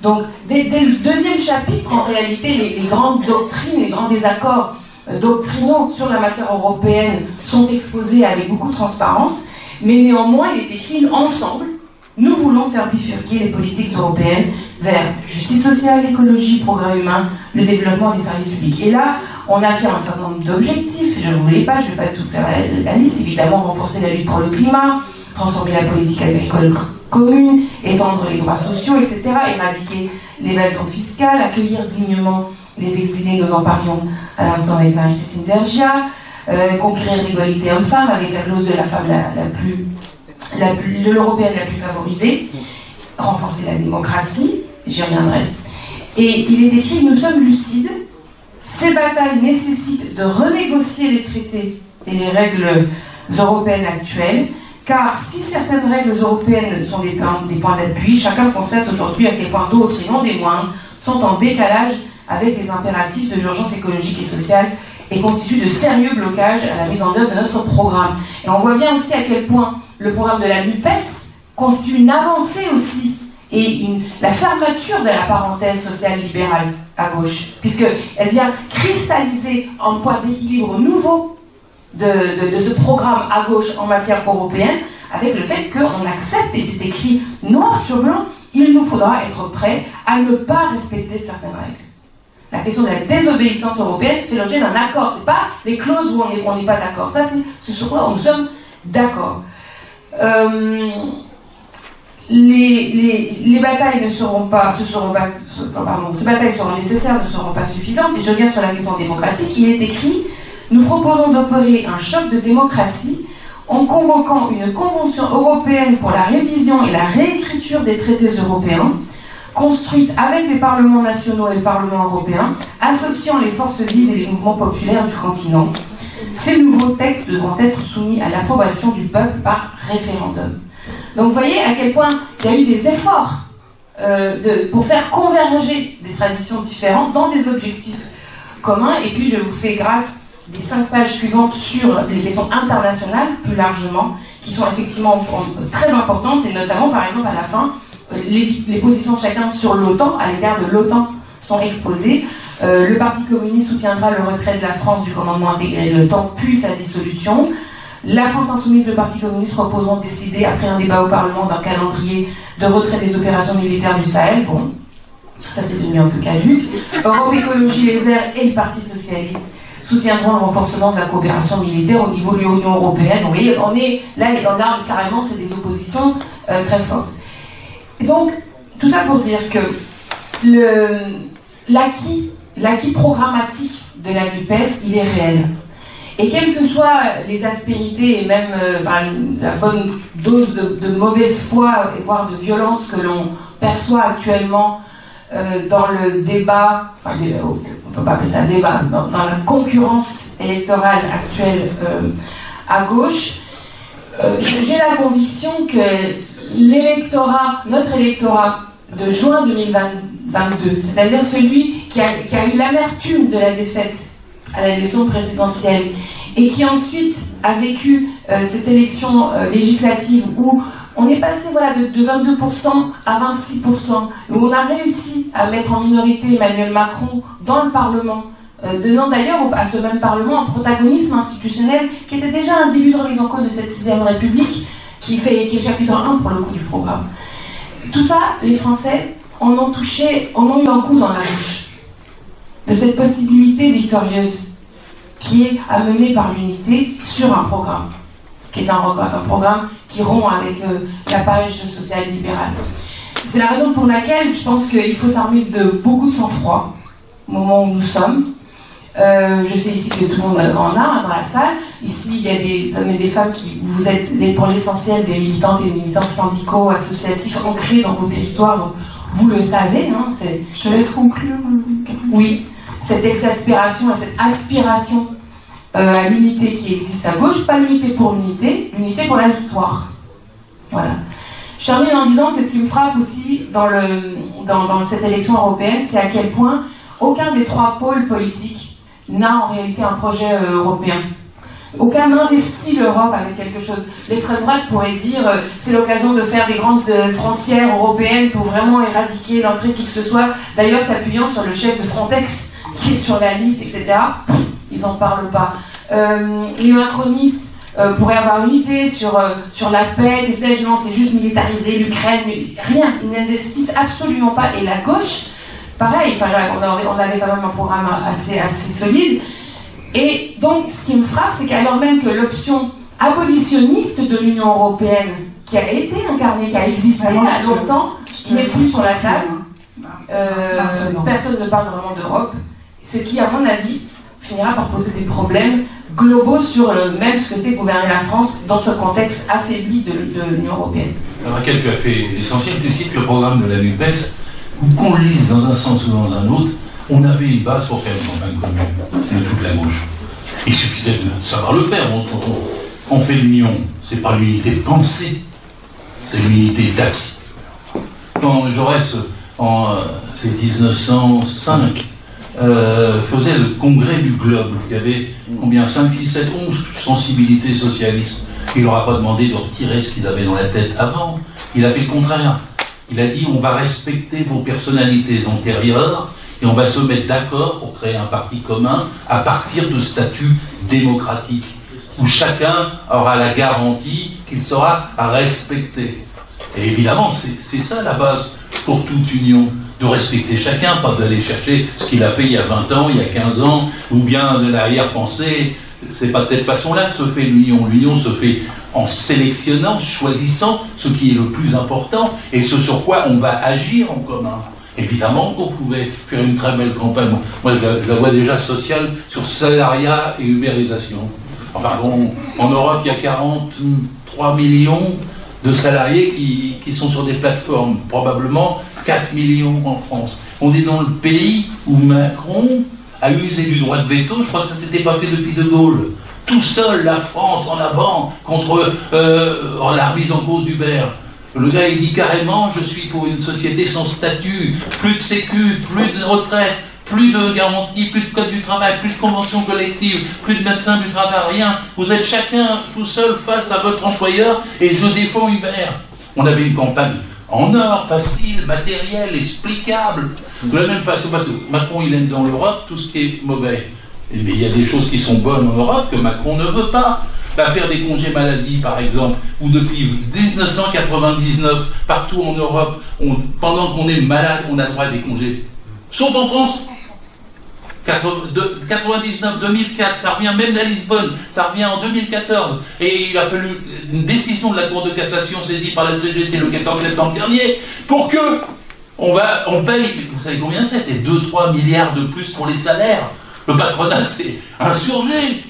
Donc, dès le deuxième chapitre, en réalité, les grandes doctrines, les grands désaccords doctrinaux sur la matière européenne sont exposés avec beaucoup de transparence, mais néanmoins, il est écrit ensemble. Nous voulons faire bifurquer les politiques européennes vers justice sociale, écologie, progrès humain, le développement des services publics. Et là, on affirme un certain nombre d'objectifs. Je ne vous les pas, je ne vais pas tout faire la liste. Évidemment, renforcer la lutte pour le climat, transformer la politique agricole commune, étendre les droits sociaux, etc., éradiquer l'évasion fiscale, accueillir dignement les exilés, nous en parlions à l'instant avec Marie-Christine Vergia, conquérir l'égalité homme-femme avec la clause de la femme de l'européenne la plus favorisée, renforcer la démocratie, j'y reviendrai. Et il est écrit, nous sommes lucides, ces batailles nécessitent de renégocier les traités et les règles européennes actuelles, car si certaines règles européennes sont des points d'appui, chacun constate aujourd'hui à quel point d'autres, et non des moindres, sont en décalage avec les impératifs de l'urgence écologique et sociale et constituent de sérieux blocages à la mise en œuvre de notre programme. Et on voit bien aussi à quel point le programme de la NUPES constitue une avancée aussi et la fermeture de la parenthèse sociale libérale à gauche, puisqu'elle vient cristalliser un point d'équilibre nouveau de ce programme à gauche en matière européenne, avec le fait qu'on accepte, et c'est écrit noir sur blanc, il nous faudra être prêt à ne pas respecter certaines règles. La question de la désobéissance européenne fait l'objet d'un accord. Ce n'est pas des clauses où on n'est pas d'accord. Ça, c'est ce sur quoi nous sommes d'accord. Les batailles ne seront pas, ces batailles seront nécessaires, ne seront pas suffisantes. Et je viens sur la question démocratique. Il est écrit, nous proposons d'opérer un choc de démocratie en convoquant une convention européenne pour la révision et la réécriture des traités européens, construite avec les parlements nationaux et le Parlement européen, associant les forces vives et les mouvements populaires du continent. Ces nouveaux textes devront être soumis à l'approbation du peuple par référendum. Donc vous voyez à quel point il y a eu des efforts pour faire converger des traditions différentes dans des objectifs communs. Et puis je vous fais grâce des 5 pages suivantes sur les questions internationales, plus largement, qui sont effectivement très importantes, et notamment par exemple à la fin, les positions de chacun sur l'OTAN, à l'égard de l'OTAN, sont exposées. Le Parti communiste soutiendra le retrait de la France du commandement intégré de l'OTAN, puis sa dissolution. La France insoumise et le Parti communiste proposeront de décider, après un débat au Parlement, d'un calendrier de retrait des opérations militaires du Sahel. Bon, ça c'est devenu un peu caduc. Europe Écologie Les Verts et le Parti socialiste soutiendront le renforcement de la coopération militaire au niveau de l'Union européenne. Donc, vous voyez, on a carrément, c'est des oppositions très fortes. Et donc, tout ça pour dire que l'acquis programmatique de la NUPES, il est réel. Et quelles que soient les aspérités et même la bonne dose de mauvaise foi, voire de violence que l'on perçoit actuellement dans le débat, on ne peut pas appeler ça un débat, dans la concurrence électorale actuelle à gauche, j'ai la conviction que notre électorat de juin 2022, c'est-à-dire celui qui a eu l'amertume de la défaite à l'élection présidentielle et qui ensuite a vécu cette élection législative où on est passé de 22% à 26%, où on a réussi à mettre en minorité Emmanuel Macron dans le Parlement, donnant d'ailleurs à ce même Parlement un protagonisme institutionnel qui était déjà un début de remise en cause de cette 6ème République, qui est le chapitre 1 pour le coup du programme. Tout ça, les Français en ont eu un coup dans la bouche de cette possibilité victorieuse qui est amenée par l'unité sur un programme. qui est un programme qui rompt avec la page sociale libérale. C'est la raison pour laquelle je pense qu'il faut s'armer de beaucoup de sang-froid au moment où nous sommes. Je sais ici que tout le monde en a dans la salle. Ici, il y a des hommes et des femmes qui, vous êtes pour l'essentiel des militantes et des militants syndicaux, associatifs, ancrés dans vos territoires, donc vous le savez. Hein, je te laisse conclure. Oui, cette exaspération et cette aspiration à l'unité qui existe à gauche, pas l'unité pour l'unité, l'unité pour la victoire. Voilà. Je termine en disant que ce qui me frappe aussi dans cette élection européenne, c'est à quel point aucun des trois pôles politiques n'a en réalité un projet européen. Aucun n'investit l'Europe avec quelque chose. L'extrême droite pourrait dire c'est l'occasion de faire des grandes frontières européennes pour vraiment éradiquer l'entrée qui que ce soit, d'ailleurs s'appuyant sur le chef de Frontex qui est sur la liste, etc. Ils n'en parlent pas. Les macronistes pourraient avoir une idée sur la paix, que sais-je, non, c'est juste militariser l'Ukraine, rien, ils n'investissent absolument pas. Et la gauche, pareil, enfin, on avait quand même un programme assez solide. Et donc, ce qui me frappe, c'est qu'alors même que l'option abolitionniste de l'Union européenne, qui a été incarnée, qui a existé à longtemps, n'est plus sur la table. Personne ne parle vraiment d'Europe, ce qui, à mon avis, finira par poser des problèmes globaux sur même ce que c'est gouverner la France dans ce contexte affaibli de l'Union européenne. Raquel, tu as fait l'essentiel, tu cites le programme de la NUPES, où qu'on le lise dans un sens ou dans un autre, on avait une base pour faire une campagne commune de toute la gauche. Il suffisait de savoir le faire. Quand on fait l'union, c'est pas l'unité de pensée, c'est l'unité d'axe. Quand Jaurès, c'est 1905, faisait le congrès du globe, il y avait combien 5, 6, 7, 11 sensibilités socialistes. Il leur a pas demandé de retirer ce qu'ils avaient dans la tête avant. Il a fait le contraire. Il a dit on va respecter vos personnalités antérieures et on va se mettre d'accord pour créer un parti commun à partir de statuts démocratiques où chacun aura la garantie qu'il sera respecté. Et évidemment, c'est ça la base pour toute union, de respecter chacun, pas d'aller chercher ce qu'il a fait il y a 20 ans, il y a 15 ans, ou bien de l'arrière-pensée. C'est pas de cette façon-là que se fait l'union. L'union se fait en sélectionnant, choisissant ce qui est le plus important et ce sur quoi on va agir en commun. Évidemment qu'on pouvait faire une très belle campagne. Moi, je la vois déjà sociale sur salariat et ubérisation. Enfin bon, en Europe, il y a 43 millions de salariés qui sont sur des plateformes, probablement 4 millions en France. On est dans le pays où Macron a usé du droit de veto, je crois que ça ne s'était pas fait depuis De Gaulle. Tout seul, la France en avant contre la remise en cause d'Uber. Le gars, il dit carrément, je suis pour une société sans statut, plus de sécu, plus de retraite, plus de garantie, plus de code du travail, plus de convention collective, plus de médecins du travail, rien. Vous êtes chacun tout seul face à votre employeur et je défends Uber. On avait une campagne en or, facile, matériel, explicable. De la même façon, parce que Macron, il aime dans l'Europe tout ce qui est mauvais. Mais il y a des choses qui sont bonnes en Europe que Macron ne veut pas. L'affaire des congés maladie, par exemple, où depuis 1999, partout en Europe, pendant qu'on est malade, on a droit à des congés. Sauf en France. 99, 2004, ça revient même à Lisbonne, ça revient en 2014. Et il a fallu une décision de la Cour de cassation saisie par la CGT le 14 septembre dernier pour que on paye, vous savez combien c'était, 2-3 milliards de plus pour les salaires. Le patronat s'est insurgé.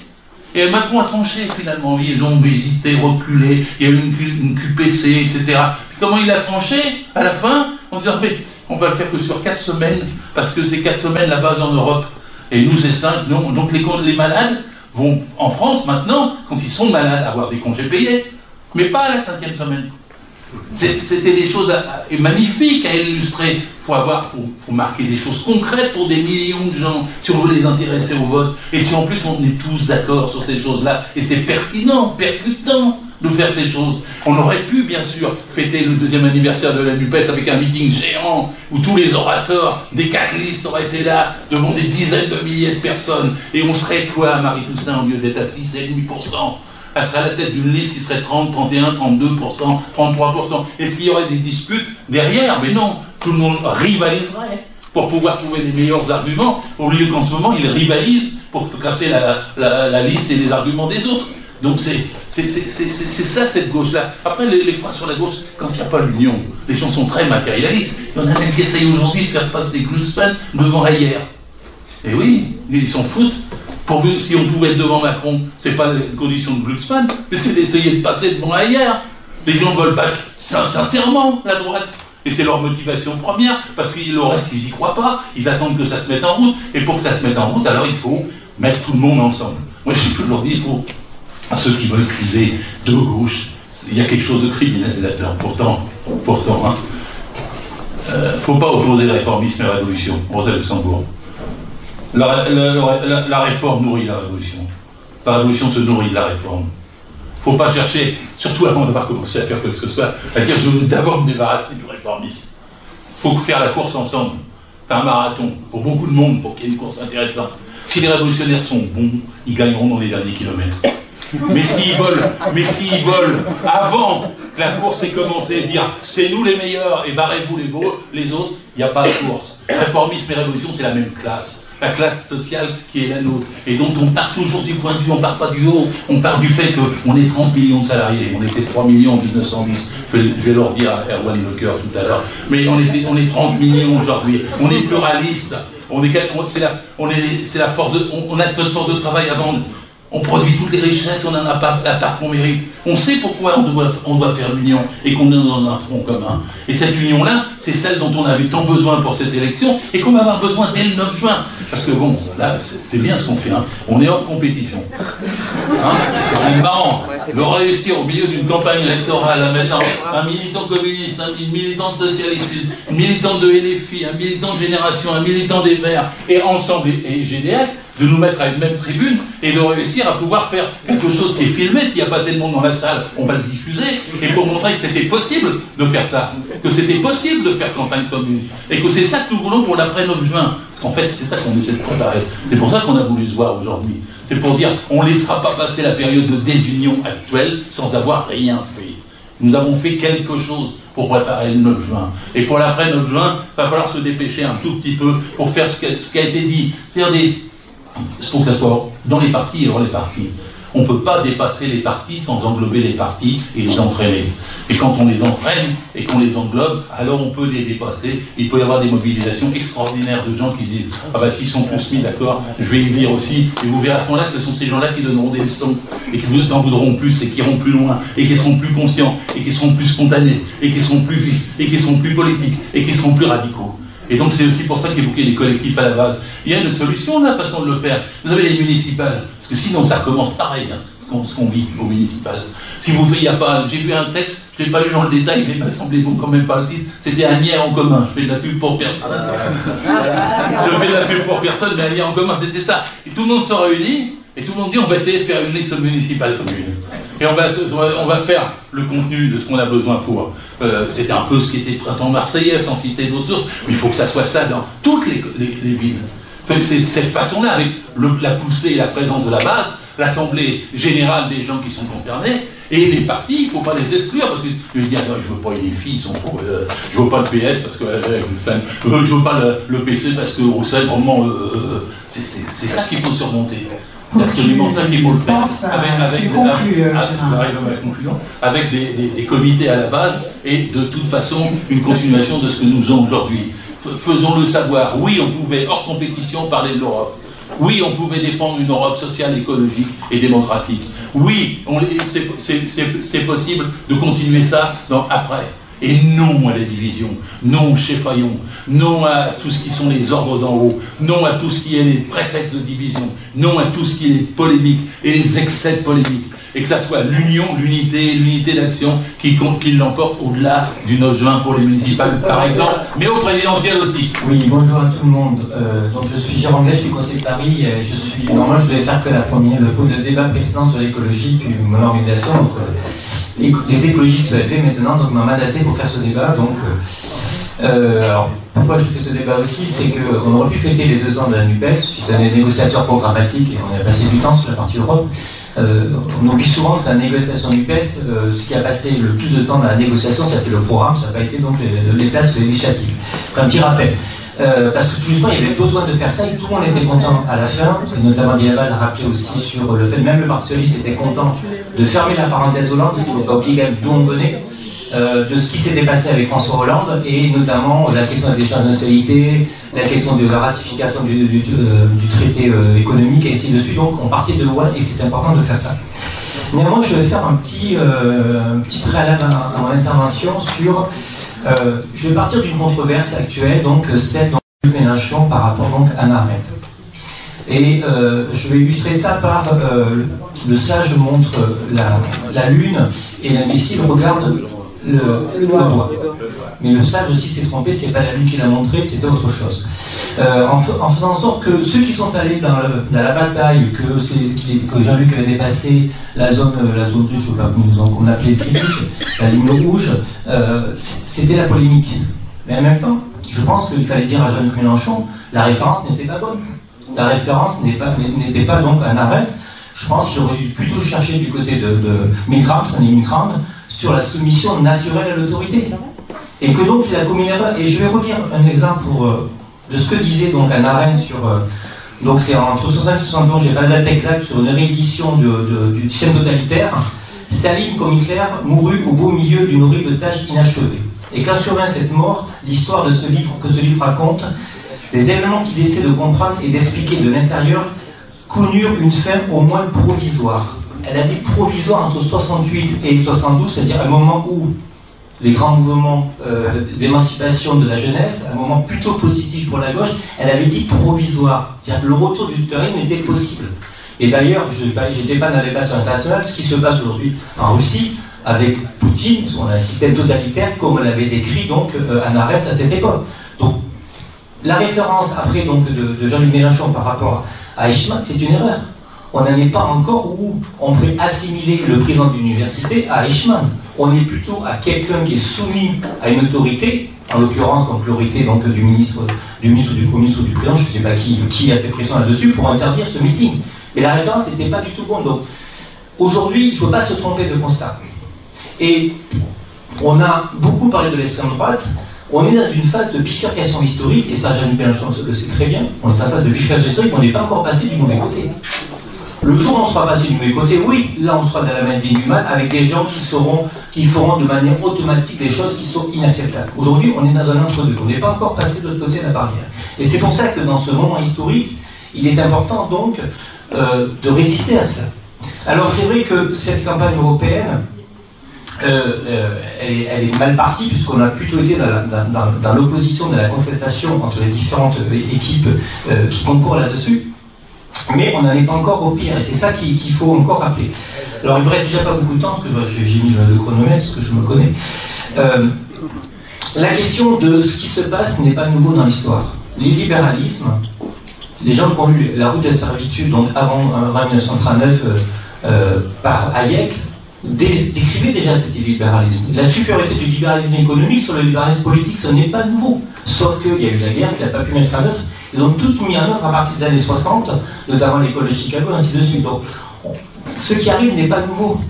Et Macron a tranché finalement. Ils ont hésité, reculé, il y a eu une QPC, etc. Puis comment il a tranché à la fin? On dit mais on va le faire que sur 4 semaines, parce que c'est 4 semaines la base en Europe. Et nous c'est 5, non. Donc les malades vont en France maintenant, quand ils sont malades, avoir des congés payés, mais pas à la 5e semaine. C'était des choses magnifiques à illustrer. Faut marquer des choses concrètes pour des millions de gens, si on veut les intéresser au vote. Et si en plus on est tous d'accord sur ces choses-là, et c'est pertinent, percutant de faire ces choses. On aurait pu, bien sûr, fêter le 2e anniversaire de la NUPES avec un meeting géant, où tous les orateurs des 4 listes auraient été là, devant des dizaines de milliers de personnes. Et on serait quoi, Marie Toussaint, au lieu d'être à 6,5%? Elle serait à la tête d'une liste qui serait 30, 31, 32%, 33%. Est-ce qu'il y aurait des disputes derrière? Mais non, tout le monde rivaliserait pour pouvoir trouver les meilleurs arguments, au lieu qu'en ce moment, ils rivalisent pour casser la liste et les arguments des autres. Donc c'est ça, cette gauche-là. Après, les phrases sur la gauche, quand il n'y a pas l'union, les gens sont très matérialistes. Il y en a même qui essayent aujourd'hui de faire passer Glucksmann devant Ayer. Et oui, ils s'en foutent. Pourvu, si on pouvait être devant Macron, c'est pas la condition de Glucksmann, mais c'est d'essayer de passer devant Ayer. Les gens ne veulent pas sincèrement la droite. Et c'est leur motivation première, parce que le reste, ils n'y croient pas. Ils attendent que ça se mette en route. Et pour que ça se mette en route, alors il faut mettre tout le monde ensemble. Moi, je suis toujours dit, il faut, à ceux qui veulent criser de gauche, il y a quelque chose de criminel là-dedans. Pourtant, hein. Faut pas opposer le réformisme et la révolution. Rosa Luxembourg. La réforme nourrit la révolution. La révolution se nourrit de la réforme. Faut pas chercher, surtout avant d'avoir commencé à faire quoi que ce soit, à dire je veux d'abord me débarrasser du réformisme. Faut faire la course ensemble. C'est un marathon pour beaucoup de monde, pour qu'il y ait une course intéressante. Si les révolutionnaires sont bons, ils gagneront dans les derniers kilomètres. Mais s'ils volent avant que la course ait commencé et dire c'est nous les meilleurs et barrez-vous les autres, il n'y a pas de course. Réformisme et révolution, c'est la même classe. La classe sociale qui est la nôtre. Et donc on part toujours du point de vue, on part pas du haut, on part du fait qu'on est 30 millions de salariés. On était 3 millions en 1910, je vais leur dire à Erwan Lecoeur tout à l'heure. Mais on est 30 millions aujourd'hui. On est pluraliste. On a notre force de travail à vendre. On produit toutes les richesses, on n'en a pas la part qu'on mérite. On sait pourquoi on doit faire l'union et qu'on est dans un front commun. Et cette union-là, c'est celle dont on avait tant besoin pour cette élection et qu'on va avoir besoin dès le 9 juin. Parce que bon, là, c'est bien ce qu'on fait. Hein. On est hors compétition. Hein, c'est quand même marrant de réussir au milieu d'une campagne électorale à mettre un militant communiste, une militante socialiste, une militante de LFI, un militant de Génération, un militant des Verts, et ensemble, et GDS, de nous mettre à une même tribune et de réussir à pouvoir faire quelque chose qui est filmé. S'il n'y a pas assez de monde dans la salle, on va le diffuser, et pour montrer que c'était possible de faire ça, que c'était possible de faire campagne commune, et que c'est ça que nous voulons pour l'après 9 juin. Parce qu'en fait, c'est ça qu'on essaie de préparer. C'est pour ça qu'on a voulu se voir aujourd'hui. C'est pour dire, on ne laissera pas passer la période de désunion actuelle sans avoir rien fait. Nous avons fait quelque chose pour préparer le 9 juin. Et pour l'après 9 juin, il va falloir se dépêcher un tout petit peu pour faire ce qui a été dit. C'est-à-dire il faut que ça soit dans les partis et hors les partis. On ne peut pas dépasser les partis sans englober les partis et les entraîner. Et quand on les entraîne et qu'on les englobe, alors on peut les dépasser. Il peut y avoir des mobilisations extraordinaires de gens qui se disent « Ah bah s'ils sont tous mis d'accord, je vais y venir aussi ». Et vous verrez à ce moment-là que ce sont ces gens-là qui donneront des leçons et qui vous en voudront plus et qui iront plus loin et qui seront plus conscients et qui seront plus spontanés et qui seront plus vifs et qui seront plus politiques et qui seront plus radicaux. Et donc c'est aussi pour ça qu'évoquer les collectifs à la base. Il y a une solution, la façon de le faire. Vous avez les municipales, parce que sinon ça recommence pareil, hein, ce qu'on vit au municipal. Si vous faites, il n'y a pas... J'ai vu un texte, je ne l'ai pas lu dans le détail, mais il m'a semblé bon quand même pas le titre, c'était un hier en commun. Je fais de la pub pour personne. Je fais de la pub pour personne, mais un hier en commun, c'était ça. Et tout le monde se réunit, et tout le monde dit on va essayer de faire une liste municipale commune. Et on va faire le contenu de ce qu'on a besoin pour... c'était un peu ce qui était Printemps Marseillais, sans citer d'autres sources, mais il faut que ça soit ça dans toutes les villes. C'est cette façon-là, avec la poussée et la présence de la base, l'assemblée générale des gens qui sont concernés, et les partis, il ne faut pas les exclure, parce que je dis, non, je ne veux pas les filles, je ne veux pas le PS, parce que je ne veux pas le PC, parce que Roussel, vraiment, c'est ça qu'il faut surmonter. C'est absolument ça qu'il faut le faire. Avec des comités à la base et de toute façon une continuation de ce que nous faisons aujourd'hui. Faisons-le savoir. Oui, on pouvait hors compétition parler de l'Europe. Oui, on pouvait défendre une Europe sociale, écologique et démocratique. Oui, c'est possible de continuer ça après. Et non à la division, non au cheffaillon, non à tout ce qui sont les ordres d'en haut, non à tout ce qui est les prétextes de division, non à tout ce qui est les polémiques et les excès de polémiques. Et que ça soit l'union, l'unité d'action qui l'emporte au-delà du 9 juin pour les municipales, par exemple, mais aux présidentielles aussi. Oui, bonjour à tout le monde. Donc je suis Jérôme Gay, je suis conseiller de Paris. Normalement, je devais faire que le débat précédent sur l'écologie, puis mon organisation entre les écologistes maintenant, donc m'a mandaté pour faire ce débat. Donc, alors, pourquoi je fais ce débat aussi, c'est qu'on aurait pu fêter les 2 ans de la NUPES, j'étais un des négociateurs programmatiques et on a passé du temps sur la partie Europe. On oublie souvent que la négociation NUPES, ce qui a passé le plus de temps dans la négociation, c'était le programme, ça n'a pas été donc les places législatives. Un petit rappel. parce que justement il y avait besoin de faire ça et tout le monde était content à la fin, et notamment Diaba l'a rappelé aussi sur le fait, même le Parti socialiste était content de fermer la parenthèse Hollande, parce qu'il ne faut pas oublier quand même d'où on venait, de ce qui s'était passé avec François Hollande, et notamment la question des échanges de nationalité, la question de la ratification du traité économique et ainsi de suite. Donc on partait de loin et c'est important de faire ça. Néanmoins, je vais faire un petit préalable à mon intervention sur... je vais partir d'une controverse actuelle, donc celle de Mélenchon par rapport donc à Hannah Arendt. Et je vais illustrer ça par le sage montre la lune et l'invisible regarde le doigt. Mais le sage aussi s'est trompé, c'est pas la lune qui l'a montré, c'était autre chose. En faisant en sorte que ceux qui sont allés dans la bataille, que Jean-Luc avait dépassé la zone rouge, je sais pas qu'on appelait critique, la ligne rouge, c'était la polémique. Mais en même temps, je pense qu'il fallait dire à Jean-Luc Mélenchon, la référence n'était pas bonne. La référence n'était pas donc un arrêt. Je pense qu'il aurait dû plutôt chercher du côté de Milgram, sur la soumission naturelle à l'autorité. Et que donc il a commis une erreur. Et je vais revenir un exemple de ce que disait donc Hannah Arendt sur... donc c'est entre 60 et 71, j'ai pas la date exacte, sur une réédition du système totalitaire. Staline, comme Hitler, mourut au beau milieu d'une horrible tâche inachevée. Et quand survint cette mort, l'histoire de ce livre que ce livre raconte, les éléments qu'il essaie de comprendre et d'expliquer de l'intérieur connurent une fin au moins provisoire. Elle a dit provisoire entre 68 et 72, c'est-à-dire un moment où les grands mouvements d'émancipation de la jeunesse, un moment plutôt positif pour la gauche, elle avait dit provisoire. C'est-à-dire que le retour du terrain n'était possible. Et d'ailleurs, je n'étais pas dans les relations internationales, ce qui se passe aujourd'hui en Russie, avec Poutine, on a un système totalitaire, comme l'avait décrit donc Hannah Arendt à cette époque. Donc, la référence après donc, de Jean-Luc Mélenchon par rapport à Eichmann, c'est une erreur. On n'en est pas encore où on pourrait assimiler le président de l'université à Eichmann. On est plutôt à quelqu'un qui est soumis à une autorité, en l'occurrence donc l'autorité donc, du ministre ou du communiste ou du président, je ne sais pas qui a fait pression là-dessus pour interdire ce meeting. Et la référence n'était pas du tout bonne. Donc aujourd'hui, il ne faut pas se tromper de constat. Et on a beaucoup parlé de l'extrême droite. On est dans une phase de bifurcation historique, et ça, Jean-Luc Mélenchon le sait très bien. On est en phase de bifurcation historique, on n'est pas encore passé du mauvais côté. Le jour où on sera passé du mauvais côté, oui, là on sera dans la main des humains avec des gens qui feront de manière automatique des choses qui sont inacceptables. Aujourd'hui, on est dans un entre-deux. On n'est pas encore passé de l'autre côté de la barrière. Et c'est pour ça que dans ce moment historique, il est important donc de résister à cela. Alors c'est vrai que cette campagne européenne, elle est mal partie puisqu'on a plutôt été dans l'opposition de la contestation entre les différentes équipes qui concourent là-dessus, mais on n'en est pas encore au pire et c'est ça qu'il faut encore rappeler. Alors il ne me reste déjà pas beaucoup de temps parce que j'ai mis le chronomètre parce que je me connais. La question de ce qui se passe n'est pas nouveau dans l'histoire. Les libéralismes, les gens qui ont lu La route de la servitude donc avant 1939 par Hayek, décrivait déjà cet libéralisme. La supériorité du libéralisme économique sur le libéralisme politique, ce n'est pas nouveau. Sauf qu'il y a eu la guerre, qu'il n'a pas pu mettre en œuvre. Ils ont tout mis en œuvre à partir des années 60, notamment l'école de Chicago, ainsi de suite. Donc, ce qui arrive n'est pas nouveau.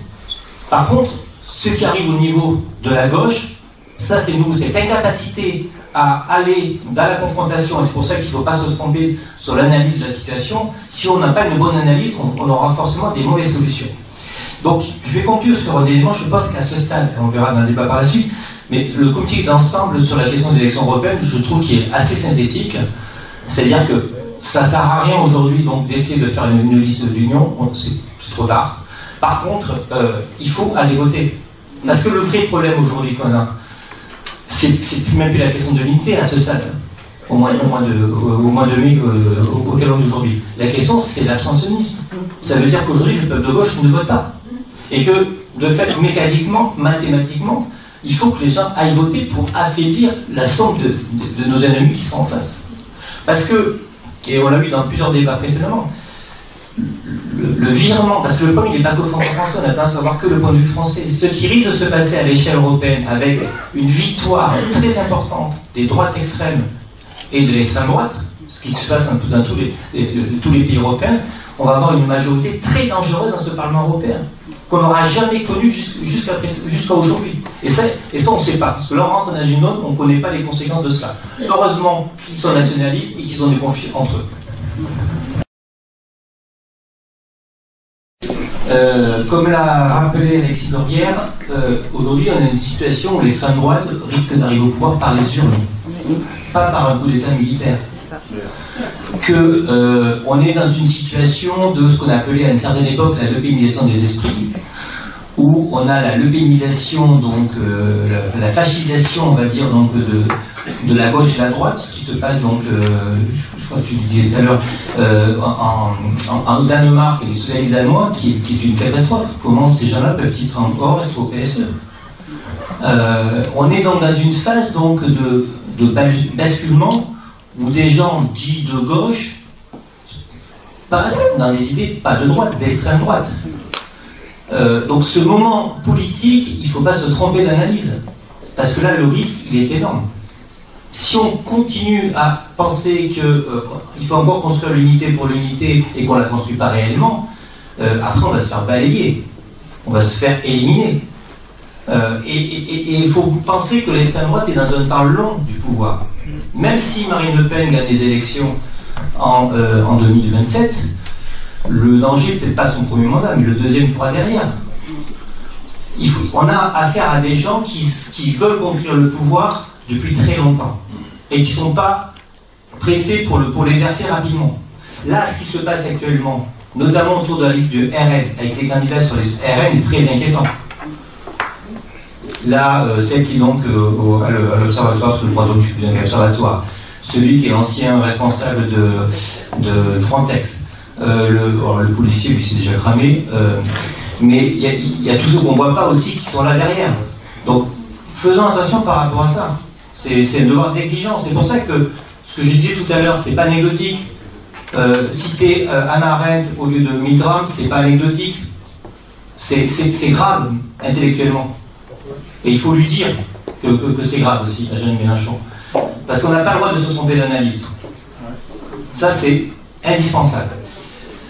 Par contre, ce qui arrive au niveau de la gauche, ça c'est nouveau. Cette incapacité à aller dans la confrontation, et c'est pour ça qu'il ne faut pas se tromper sur l'analyse de la situation. Si on n'a pas une bonne analyse, on aura forcément des mauvaises solutions. Donc, je vais conclure sur un élément, je pense qu'à ce stade, on verra dans le débat par la suite, mais le comité d'ensemble sur la question des élections européennes, je trouve qu'il est assez synthétique. C'est-à-dire que ça ne sert à rien aujourd'hui donc d'essayer de faire une liste d'union, c'est trop tard. Par contre, il faut aller voter. Parce que le vrai problème aujourd'hui qu'on a, c'est même plus la question de l'unité à ce stade, au mois de mai auquel on est aujourd'hui. La question, c'est l'abstentionnisme. Ça veut dire qu'aujourd'hui, le peuple de gauche ne vote pas. Et que, de fait, mécaniquement, mathématiquement, il faut que les gens aillent voter pour affaiblir la somme de nos ennemis qui sont en face. Parce que, et on l'a vu dans plusieurs débats précédemment, le virement, parce que le problème il n'est pas qu'au franco-français, on a tendance à voir que le point de vue français. Ce qui risque de se passer à l'échelle européenne avec une victoire très importante des droites extrêmes et de l'extrême droite, ce qui se passe dans tous les pays européens, on va avoir une majorité très dangereuse dans ce Parlement européen, qu'on n'aura jamais connue jusqu'à aujourd'hui. Et ça on ne sait pas, parce que là on rentre dans une zone où on ne connaît pas les conséquences de cela. Heureusement qu'ils sont nationalistes et qu'ils ont des conflits entre eux. Comme l'a rappelé Alexis Corbière, aujourd'hui on a une situation où l'extrême droite risque d'arriver au pouvoir par les urnes, pas par un coup d'État militaire. On est dans une situation de ce qu'on appelait à une certaine époque la lepénisation des esprits, où on a la lepénisation, donc la fascisation, on va dire, donc de la gauche et la droite, ce qui se passe donc, je crois que tu le disais tout à l'heure, en Danemark et les socialistes allemands, qui est une catastrophe. Comment ces gens-là peuvent-ils encore être au PSE? On est donc dans une phase donc de basculement où des gens dits de gauche passent dans des idées pas de droite, d'extrême droite. Donc ce moment politique, il ne faut pas se tromper d'analyse, parce que là le risque il est énorme. Si on continue à penser qu'il faut encore construire l'unité pour l'unité et qu'on ne la construit pas réellement, après on va se faire balayer, on va se faire éliminer. Et il faut penser que l'extrême droite est dans un temps long du pouvoir. Même si Marine Le Pen gagne les élections en 2027, le danger, peut-être pas son premier mandat, mais le deuxième qui sera derrière. On a affaire à des gens qui veulent conquérir le pouvoir depuis très longtemps et qui ne sont pas pressés pour l'exercer rapidement. Là, ce qui se passe actuellement, notamment autour de la liste du RN, avec les candidats sur les RN, est très inquiétant. Là, celle qui est donc à l'observatoire sur le droit de l'homme, je suis bien qu'à l'observatoire, celui qui est l'ancien responsable de Frontex, le policier, lui, s'est déjà cramé, mais il y a tous ceux qu'on ne voit pas aussi qui sont là derrière. Donc, faisons attention par rapport à ça. C'est un devoir d'exigence. C'est pour ça que ce que je disais tout à l'heure, c'est pas anecdotique. Citer Hannah Arendt au lieu de Milgram, c'est pas anecdotique. C'est grave intellectuellement. Et il faut lui dire que c'est grave aussi, à Jeanne Mélenchon. Parce qu'on n'a pas le droit de se tromper d'analyse. Ça, c'est indispensable.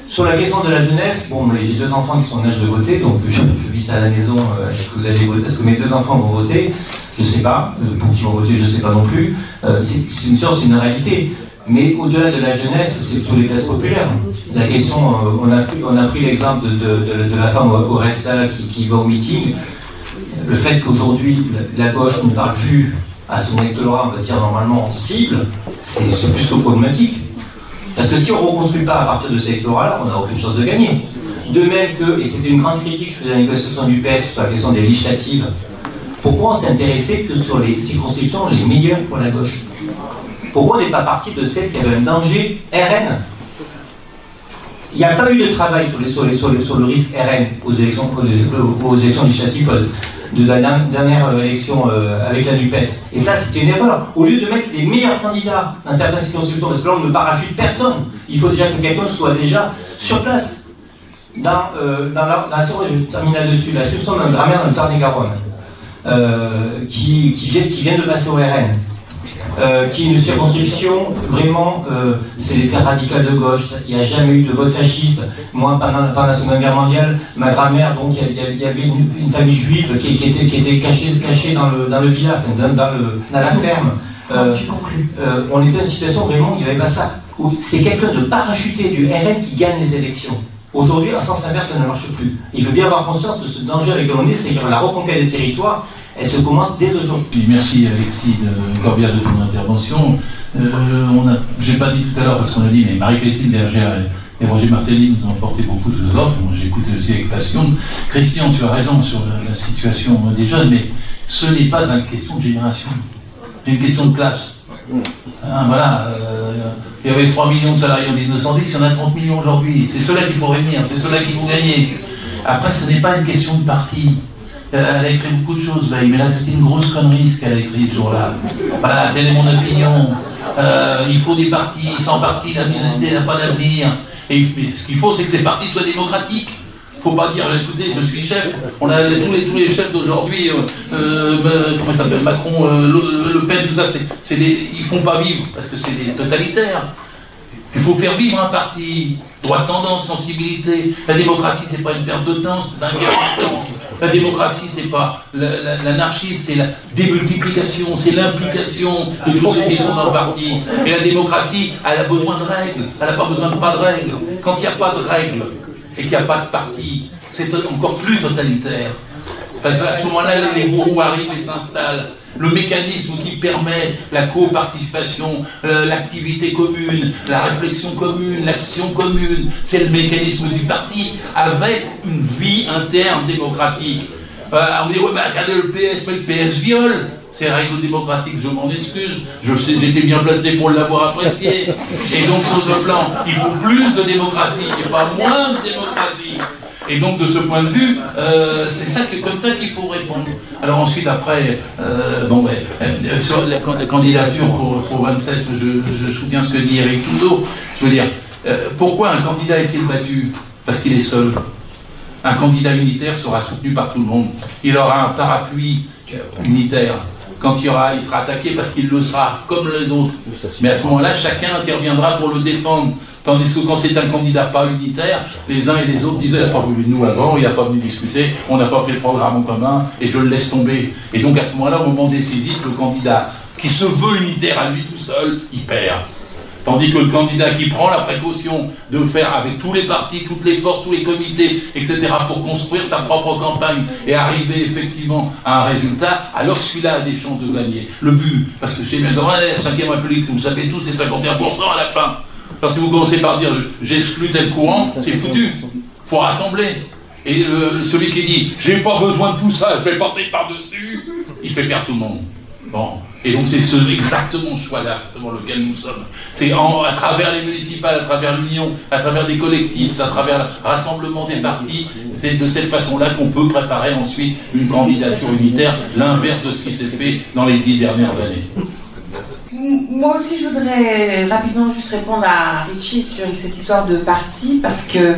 Sur la question de la jeunesse, bon, j'ai 2 enfants qui sont en âge de voter, donc je vis ça à la maison. Est-ce que vous allez voter? Est-ce que mes 2 enfants vont voter? Je ne sais pas. Pour qui vont voter, je ne sais pas non plus. C'est une science, c'est une réalité. Mais au-delà de la jeunesse, c'est plutôt les classes populaires. La question, on a pris l'exemple de la femme au RSA qui va au meeting. Le fait qu'aujourd'hui, la gauche ne parle plus à son électorat, on va dire normalement cible, c'est plus que problématique. Parce que si on ne reconstruit pas à partir de cet électorat-là, on n'a aucune chance de gagner. De même que, et c'était une grande critique, je faisais la négociation du PS sur la question des législatives, pourquoi on s'est intéressé que sur les circonscriptions les meilleures pour la gauche? Pourquoi on n'est pas parti de celle qui avait un danger RN? Il n'y a pas eu de travail sur le risque RN aux élections législatives de la dernière élection avec la NUPES. Et ça, c'était une erreur. Au lieu de mettre les meilleurs candidats dans certaines circonscriptions, parce que là, on ne parachute personne, il faut déjà que quelqu'un soit déjà sur place. Dans la circonscription, je termine là-dessus, la circonscription d'un grammaire dans le Tarn-et-Garonne, qui vient de passer au RN. Qui est une circonscription, vraiment, c'est les terres radicales de gauche, il n'y a jamais eu de vote fasciste. Moi, pendant la Seconde Guerre mondiale, ma grand-mère, donc, il y avait une famille juive qui était cachée dans le village, dans la ferme. On était dans une situation vraiment où il n'y avait pas ça. C'est quelqu'un de parachuté du RN qui gagne les élections. Aujourd'hui, en sens inverse, ça ne marche plus. Il faut bien avoir conscience de ce danger avec lequel on est, c'est que la reconquête des territoires, elle se commence dès aujourd'hui. Merci Alexis Corbière de ton intervention. J'ai pas dit tout à l'heure parce qu'on a dit, mais Marie-Christine Bergère et Roger Martelly nous ont apporté beaucoup de l'ordre. Moi j'ai écouté aussi avec passion. Christian, tu as raison sur la situation des jeunes, mais ce n'est pas une question de génération, c'est une question de classe. Voilà, il y avait 3 millions de salariés en 1910, il y en a 30 millions aujourd'hui. C'est ceux-là qu'il faut réunir, c'est ceux-là qui vont gagner. Après, ce n'est pas une question de parti. Elle a écrit beaucoup de choses, mais là c'était une grosse connerie ce qu'elle a écrit ce jour-là. Voilà, telle est mon opinion. Il faut des partis, sans parti, la minorité n'a pas d'avenir. Et ce qu'il faut, c'est que ces partis soient démocratiques. Il ne faut pas dire, écoutez, je suis chef. On a tous les chefs d'aujourd'hui, comment il s'appelle, Macron, Le Pen, tout ça, ils ne font pas vivre, parce que c'est des totalitaires. Il faut faire vivre un parti, droite tendance, sensibilité. La démocratie, c'est pas une perte de temps, c'est un gain de temps. La démocratie, c'est pas l'anarchie, c'est la démultiplication, c'est l'implication de tous ceux qui sont dans le parti. Et la démocratie, elle a besoin de règles, elle n'a pas besoin de pas de règles. Quand il n'y a pas de règles et qu'il n'y a pas de parti, c'est encore plus totalitaire. Parce qu'à ce moment-là, les gourous arrivent et s'installent. Le mécanisme qui permet la coparticipation, l'activité commune, la réflexion commune, l'action commune, c'est le mécanisme du parti avec une vie interne démocratique. On dit, ouais, mais regardez le PS, mais le PS viole ces règles démocratiques, je m'en excuse, j'étais bien placé pour l'avoir apprécié. Et donc, sur ce plan, il faut plus de démocratie et pas moins de démocratie. Et donc, de ce point de vue, c'est comme ça qu'il faut répondre. Alors ensuite, après, sur la candidature pour 27, je soutiens ce que dit Eric Touzeau. Je veux dire, pourquoi un candidat est-il battu? Parce qu'il est seul. Un candidat unitaire sera soutenu par tout le monde. Il aura un parapluie unitaire. Quand il sera attaqué parce qu'il le sera, comme les autres. Mais à ce moment-là, chacun interviendra pour le défendre. Tandis que quand c'est un candidat pas unitaire, les uns et les autres disaient « il n'a pas voulu de nous avant, il n'a pas venu discuter, on n'a pas fait le programme en commun, et je le laisse tomber ». Et donc à ce moment-là, au moment décisif, le candidat qui se veut unitaire à lui tout seul, il perd. Tandis que le candidat qui prend la précaution de faire avec tous les partis, toutes les forces, tous les comités, etc., pour construire sa propre campagne et arriver effectivement à un résultat, alors celui-là a des chances de gagner. Le but, parce que chez bien dans la 5e République, vous le savez tous, c'est 51% à la fin. Alors si vous commencez par dire « j'exclus tel courant », c'est foutu. Il faut rassembler. Et celui qui dit « j'ai pas besoin de tout ça, je vais passer par-dessus », il fait perdre tout le monde. Bon. Et donc c'est exactement ce choix-là dans lequel nous sommes. C'est à travers les municipales, à travers l'union, à travers des collectifs, à travers le rassemblement des partis, c'est de cette façon-là qu'on peut préparer ensuite une candidature unitaire, l'inverse de ce qui s'est fait dans les 10 dernières années. Moi aussi, je voudrais rapidement juste répondre à Richie sur cette histoire de parti, parce que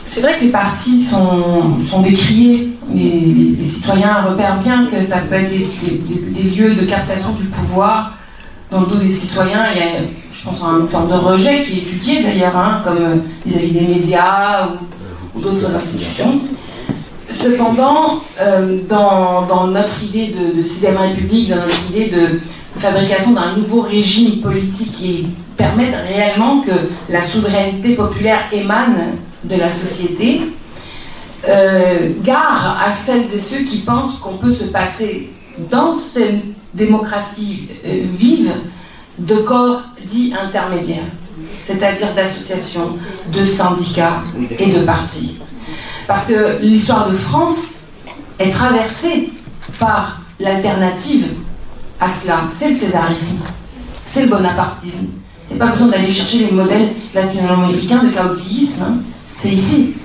c'est vrai que les partis sont décriés. Les citoyens repèrent bien que ça peut être des lieux de captation du pouvoir dans le dos des citoyens. Il y a, je pense, une forme de rejet qui est étudié d'ailleurs, comme vis-à-vis des médias ou d'autres institutions. Cependant, dans notre idée de 6ème République, dans notre idée de fabrication d'un nouveau régime politique qui permette réellement que la souveraineté populaire émane de la société, gare à celles et ceux qui pensent qu'on peut se passer dans cette démocratie vive de corps dits intermédiaires, c'est-à-dire d'associations, de syndicats et de partis. Parce que l'histoire de France est traversée par l'alternative à cela, c'est le césarisme, c'est le bonapartisme. Il n'y a pas besoin d'aller chercher les modèles latino-américains de caudillisme, c'est ici.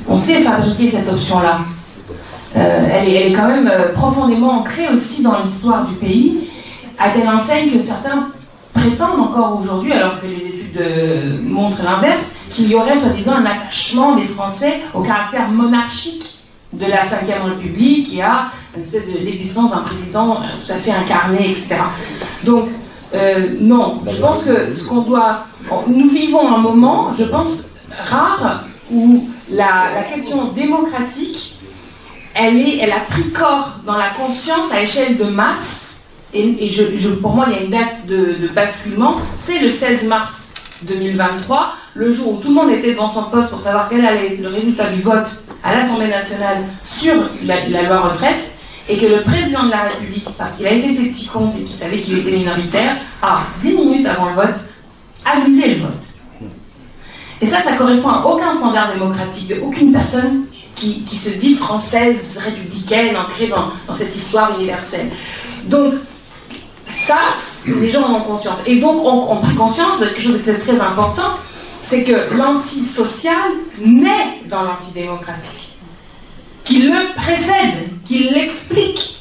On sait fabriquer cette option-là. Elle est quand même profondément ancrée aussi dans l'histoire du pays, à telle enseigne que certains prétendent encore aujourd'hui, alors que les études montrent l'inverse, qu'il y aurait soi-disant un attachement des Français au caractère monarchique de la 5e République et à une espèce d'existence d'un président tout à fait incarné, etc. Donc, non, je pense que ce qu'on doit... Nous vivons un moment, je pense, rare, où la question démocratique, elle a pris corps dans la conscience à échelle de masse, et pour moi, il y a une date de basculement, c'est le 16 mars 2023, le jour où tout le monde était devant son poste pour savoir quel allait être le résultat du vote à l'Assemblée nationale sur la loi retraite, et que le président de la République, parce qu'il avait fait ses petits comptes et qu'il savait qu'il était minoritaire, a 10 minutes avant le vote, annulé le vote. Et ça correspond à aucun standard démocratique de aucune personne qui se dit française, républicaine, ancrée dans cette histoire universelle. Donc, ça, les gens en ont conscience. Et donc, on prend conscience de quelque chose de très important, c'est que l'antisocial naît dans l'antidémocratique, qu'il le précède, qu'il l'explique.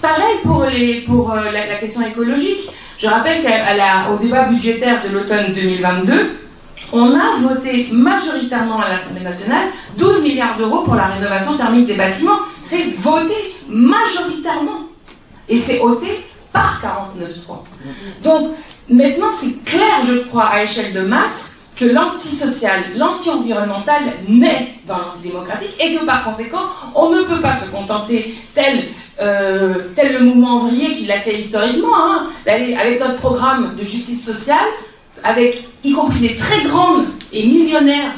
Pareil pour la question écologique. Je rappelle qu'au débat budgétaire de l'automne 2022, on a voté majoritairement à l'Assemblée nationale 12 milliards d'euros pour la rénovation thermique des bâtiments. C'est voté majoritairement. Et c'est voté par 49.3. Donc, maintenant, c'est clair, je crois, à échelle de masse, que l'antisocial, l'anti-environnemental naît dans l'antidémocratique et que par conséquent, on ne peut pas se contenter tel le mouvement ouvrier qui l'a fait historiquement, hein, d'aller avec notre programme de justice sociale, avec y compris des très grandes et millionnaires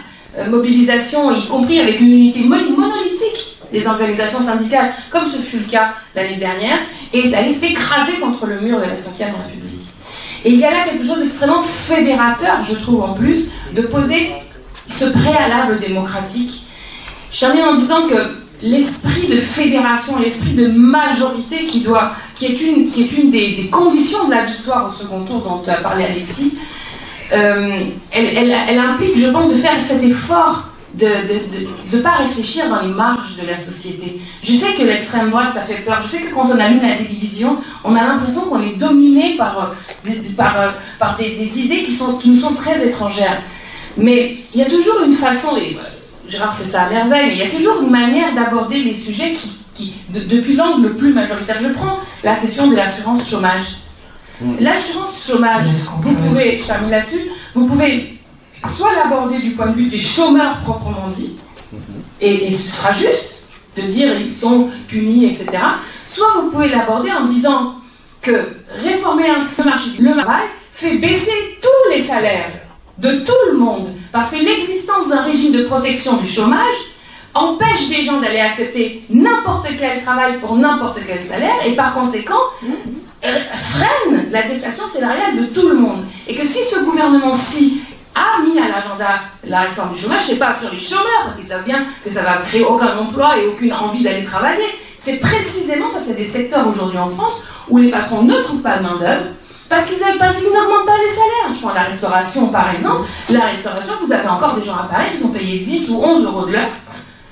mobilisations, y compris avec une unité monolithique des organisations syndicales, comme ce fut le cas l'année dernière, et aller s'écraser contre le mur de la Ve République. Et il y a là quelque chose d'extrêmement fédérateur, je trouve, en plus, de poser ce préalable démocratique. Je termine en disant que l'esprit de fédération, l'esprit de majorité qui est une des conditions de la victoire au second tour dont a parlé Alexis, elle implique, je pense, de faire cet effort de ne pas réfléchir dans les marges de la société. Je sais que l'extrême droite, ça fait peur. Je sais que quand on allume la télévision, on a l'impression qu'on est dominé par des idées qui nous sont très étrangères. Mais il y a toujours une façon, et Gérard fait ça à merveille, mais il y a toujours une manière d'aborder les sujets depuis l'angle le plus majoritaire. Je prends la question de l'assurance chômage. L'assurance chômage, vous pouvez, je termine là-dessus, vous pouvez soit l'aborder du point de vue des chômeurs proprement dit, et ce sera juste de dire ils sont punis, etc. Soit vous pouvez l'aborder en disant que réformer ce marché du travail fait baisser tous les salaires de tout le monde, parce que l'existence d'un régime de protection du chômage empêche des gens d'aller accepter n'importe quel travail pour n'importe quel salaire, et par conséquent freine la déflation salariale de tout le monde. Et que si ce gouvernement-ci a mis à l'agenda la réforme du chômage, c'est pas sur les chômeurs, parce qu'ils savent bien que ça va créer aucun emploi et aucune envie d'aller travailler. C'est précisément parce qu'il y a des secteurs aujourd'hui en France où les patrons ne trouvent pas de main-d'œuvre, parce qu'ils n'augmentent pas les salaires. Je prends la restauration par exemple. La restauration, vous avez encore des gens à Paris qui sont payés 10 ou 11 euros de l'heure.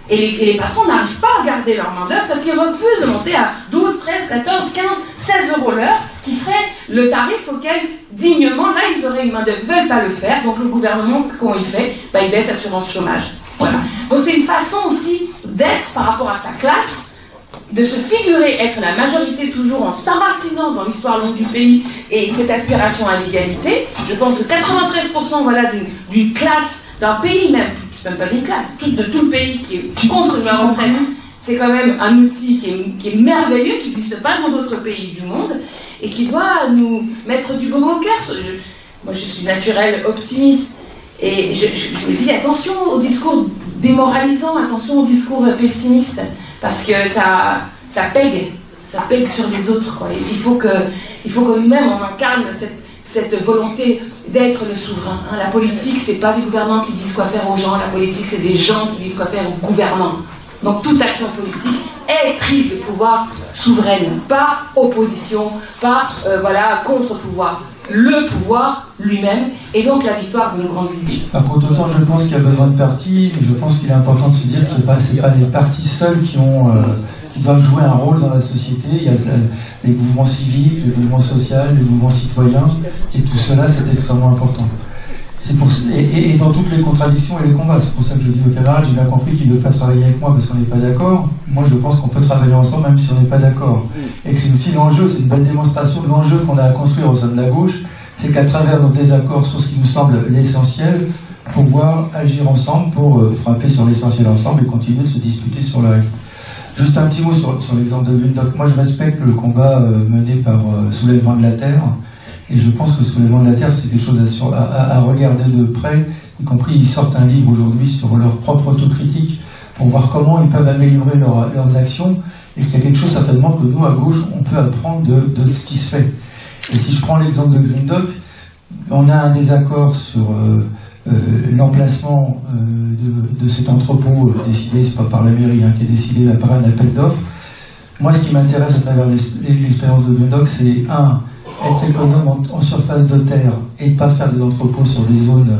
Et les patrons n'arrivent pas à garder leur main-d'œuvre parce qu'ils refusent de monter à 12, 13, 14, 15, 16 euros l'heure, qui serait le tarif auquel, dignement, là, ils auraient une main-d'œuvre. Ils ne veulent pas le faire, donc le gouvernement, comment il fait? Il baisse l'assurance chômage. Voilà. Donc c'est une façon aussi d'être par rapport à sa classe, de se figurer être la majorité toujours en s'enracinant dans l'histoire longue du pays et cette aspiration à l'égalité. Je pense que 93% voilà, d'une classe, d'un pays même, c'est même pas d'une classe, de tout le pays qui est contre la retraite, c'est quand même un outil qui est merveilleux, qui n'existe pas dans d'autres pays du monde, et qui doit nous mettre du baume au cœur. Moi je suis naturelle optimiste, et je me dis attention au discours démoralisant, attention au discours pessimiste, parce que ça pègue sur les autres, quoi. Il faut que nous-mêmes on incarne cette volonté d'être le souverain. La politique, c'est pas des gouvernants qui disent quoi faire aux gens, la politique, c'est des gens qui disent quoi faire aux gouvernants. Donc toute action politique est prise de pouvoir souveraine, pas opposition, pas contre-pouvoir. Le pouvoir lui-même, et donc la victoire de nos grandes idées. Pour autant, je pense qu'il y a besoin de partis, et je pense qu'il est important de se dire que ce n'est pas les partis seuls qui doivent jouer un rôle dans la société. Il y a les mouvements civiques, les mouvements sociaux, les mouvements citoyens, et tout cela, c'est extrêmement important. Et dans toutes les contradictions et les combats, c'est pour ça que je dis aux camarades, j'ai bien compris qu'ils ne veulent pas travailler avec moi parce qu'on n'est pas d'accord. Moi, je pense qu'on peut travailler ensemble même si on n'est pas d'accord. Et que c'est aussi l'enjeu, c'est une belle démonstration de l'enjeu qu'on a à construire au sein de la gauche, c'est qu'à travers nos désaccords sur ce qui nous semble l'essentiel, pouvoir agir ensemble pour frapper sur l'essentiel ensemble et continuer de se disputer sur le reste. Juste un petit mot sur l'exemple de Green Doc. Moi, je respecte le combat mené par Soulèvement de la Terre. Et je pense que Soulèvement de la Terre, c'est quelque chose à regarder de près, y compris ils sortent un livre aujourd'hui sur leur propre autocritique pour voir comment ils peuvent améliorer leurs actions, et qu'il y a quelque chose certainement que nous, à gauche, on peut apprendre de ce qui se fait. Et si je prends l'exemple de Green Doc, on a un désaccord sur l'emplacement de cet entrepôt décidé, c'est pas par la mairie qui est décidé par un appel d'offres. Moi, ce qui m'intéresse à travers l'expérience de Green Doc, c'est être économe en surface de terre et ne pas faire des entrepôts sur des zones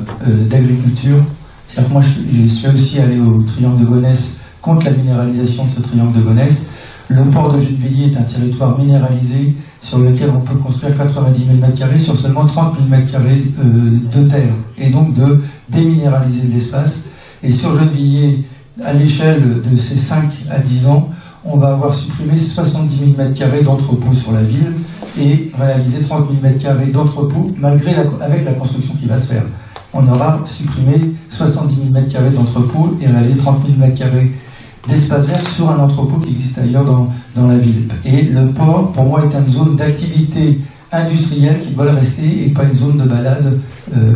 d'agriculture. C'est-à-dire que moi, je suis aussi allé au triangle de Gonesse contre la minéralisation de ce triangle de Gonesse. Le port de Gennevilliers est un territoire minéralisé sur lequel on peut construire 90 000 m² sur seulement 30 000 m² de terre, et donc de déminéraliser de l'espace. Et sur Gennevilliers, à l'échelle de ces 5 à 10 ans, on va avoir supprimé 70 000 m² d'entrepôts sur la ville et réalisé 30 000 m² d'entrepôts avec la construction qui va se faire. on aura supprimé 70 000 m² d'entrepôts et réalisé 30 000 m² d'espace vert sur un entrepôt qui existe ailleurs dans la ville. Et le port, pour moi, est une zone d'activité industrielle qui doit le rester et pas une zone de balade,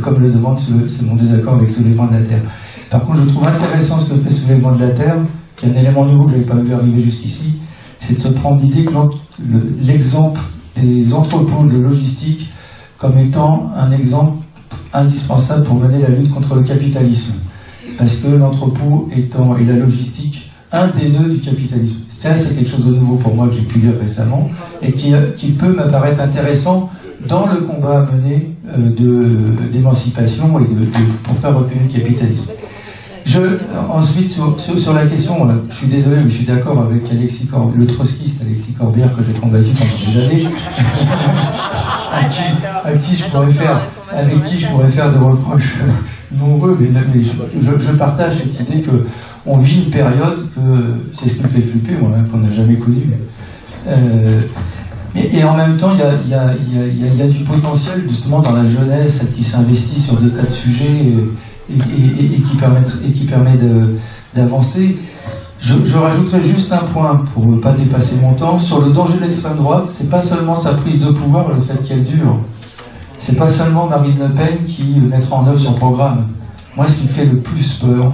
comme le demande c'est mon désaccord avec Soulèvement de la Terre. Par contre, je trouve intéressant ce que fait Soulèvement de la Terre, qui est un élément nouveau que je n'avais pas vu arriver jusqu'ici, c'est de se prendre l'idée que l'exemple des entrepôts de logistique comme étant un exemple indispensable pour mener la lutte contre le capitalisme. Parce que l'entrepôt et la logistique, un des nœuds du capitalisme. Ça, c'est quelque chose de nouveau pour moi que j'ai pu lire récemment et qui peut m'apparaître intéressant dans le combat à mener d'émancipation et pour faire reculer le capitalisme. Ensuite, sur la question, je suis désolé, mais je suis d'accord avec le trotskiste Alexis Corbière que j'ai combattu pendant des années, avec qui je pourrais faire des reproches nombreux, mais je partage cette idée qu'on vit une période c'est ce qui me fait flipper, qu'on n'a jamais connue. Et en même temps, il y a du potentiel justement dans la jeunesse qui s'investit sur des tas de sujets et qui permet d'avancer. Je rajouterai juste un point pour ne pas dépasser mon temps. Sur le danger de l'extrême droite, c'est pas seulement sa prise de pouvoir, le fait qu'elle dure. C'est pas seulement Marine Le Pen qui mettra en œuvre son programme. Moi, ce qui me fait le plus peur,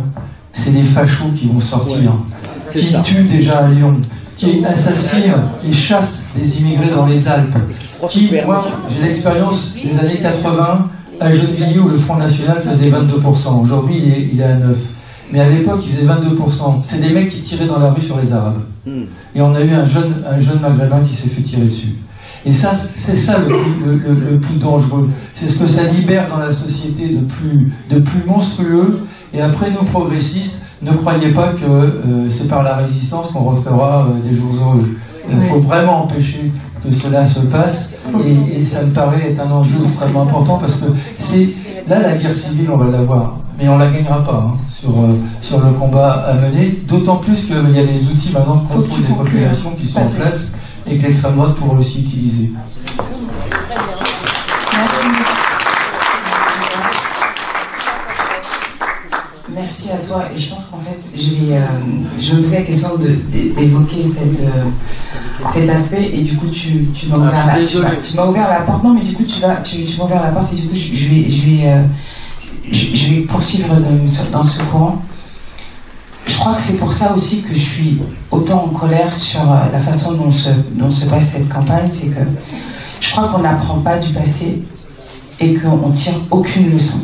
c'est les fachos qui vont sortir, qui tuent déjà à Lyon, qui assassinent et chassent des immigrés dans les Alpes, moi, j'ai l'expérience des années 80 à Gennevilliers où le Front National faisait 22%. Aujourd'hui, il est à 9%. Mais à l'époque, il faisait 22%. C'est des mecs qui tiraient dans la rue sur les Arabes. Et on a eu un jeune maghrébin qui s'est fait tirer dessus. Et ça, c'est ça le plus dangereux. C'est ce que ça libère dans la société de plus monstrueux. Et après, nous, progressistes, ne croyez pas que c'est par la résistance qu'on refera des jours heureux. Il faut vraiment empêcher que cela se passe. Et ça me paraît être un enjeu extrêmement important parce que là, la guerre civile, on va l'avoir. Mais on ne la gagnera pas sur le combat à mener. D'autant plus qu'il y a des outils maintenant de contrôle des populations qui sont en place et que l'extrême droite pourra aussi utiliser. Merci. Merci à toi. Et je pense qu'en fait, je me posais la question d'évoquer cet aspect et du coup tu m'as ouvert la porte. Non, mais du coup tu m'as ouvert la porte et du coup je vais poursuivre dans ce courant. Je crois que c'est pour ça aussi que je suis autant en colère sur la façon dont se passe cette campagne. C'est que je crois qu'on n'apprend pas du passé et qu'on ne tire aucune leçon.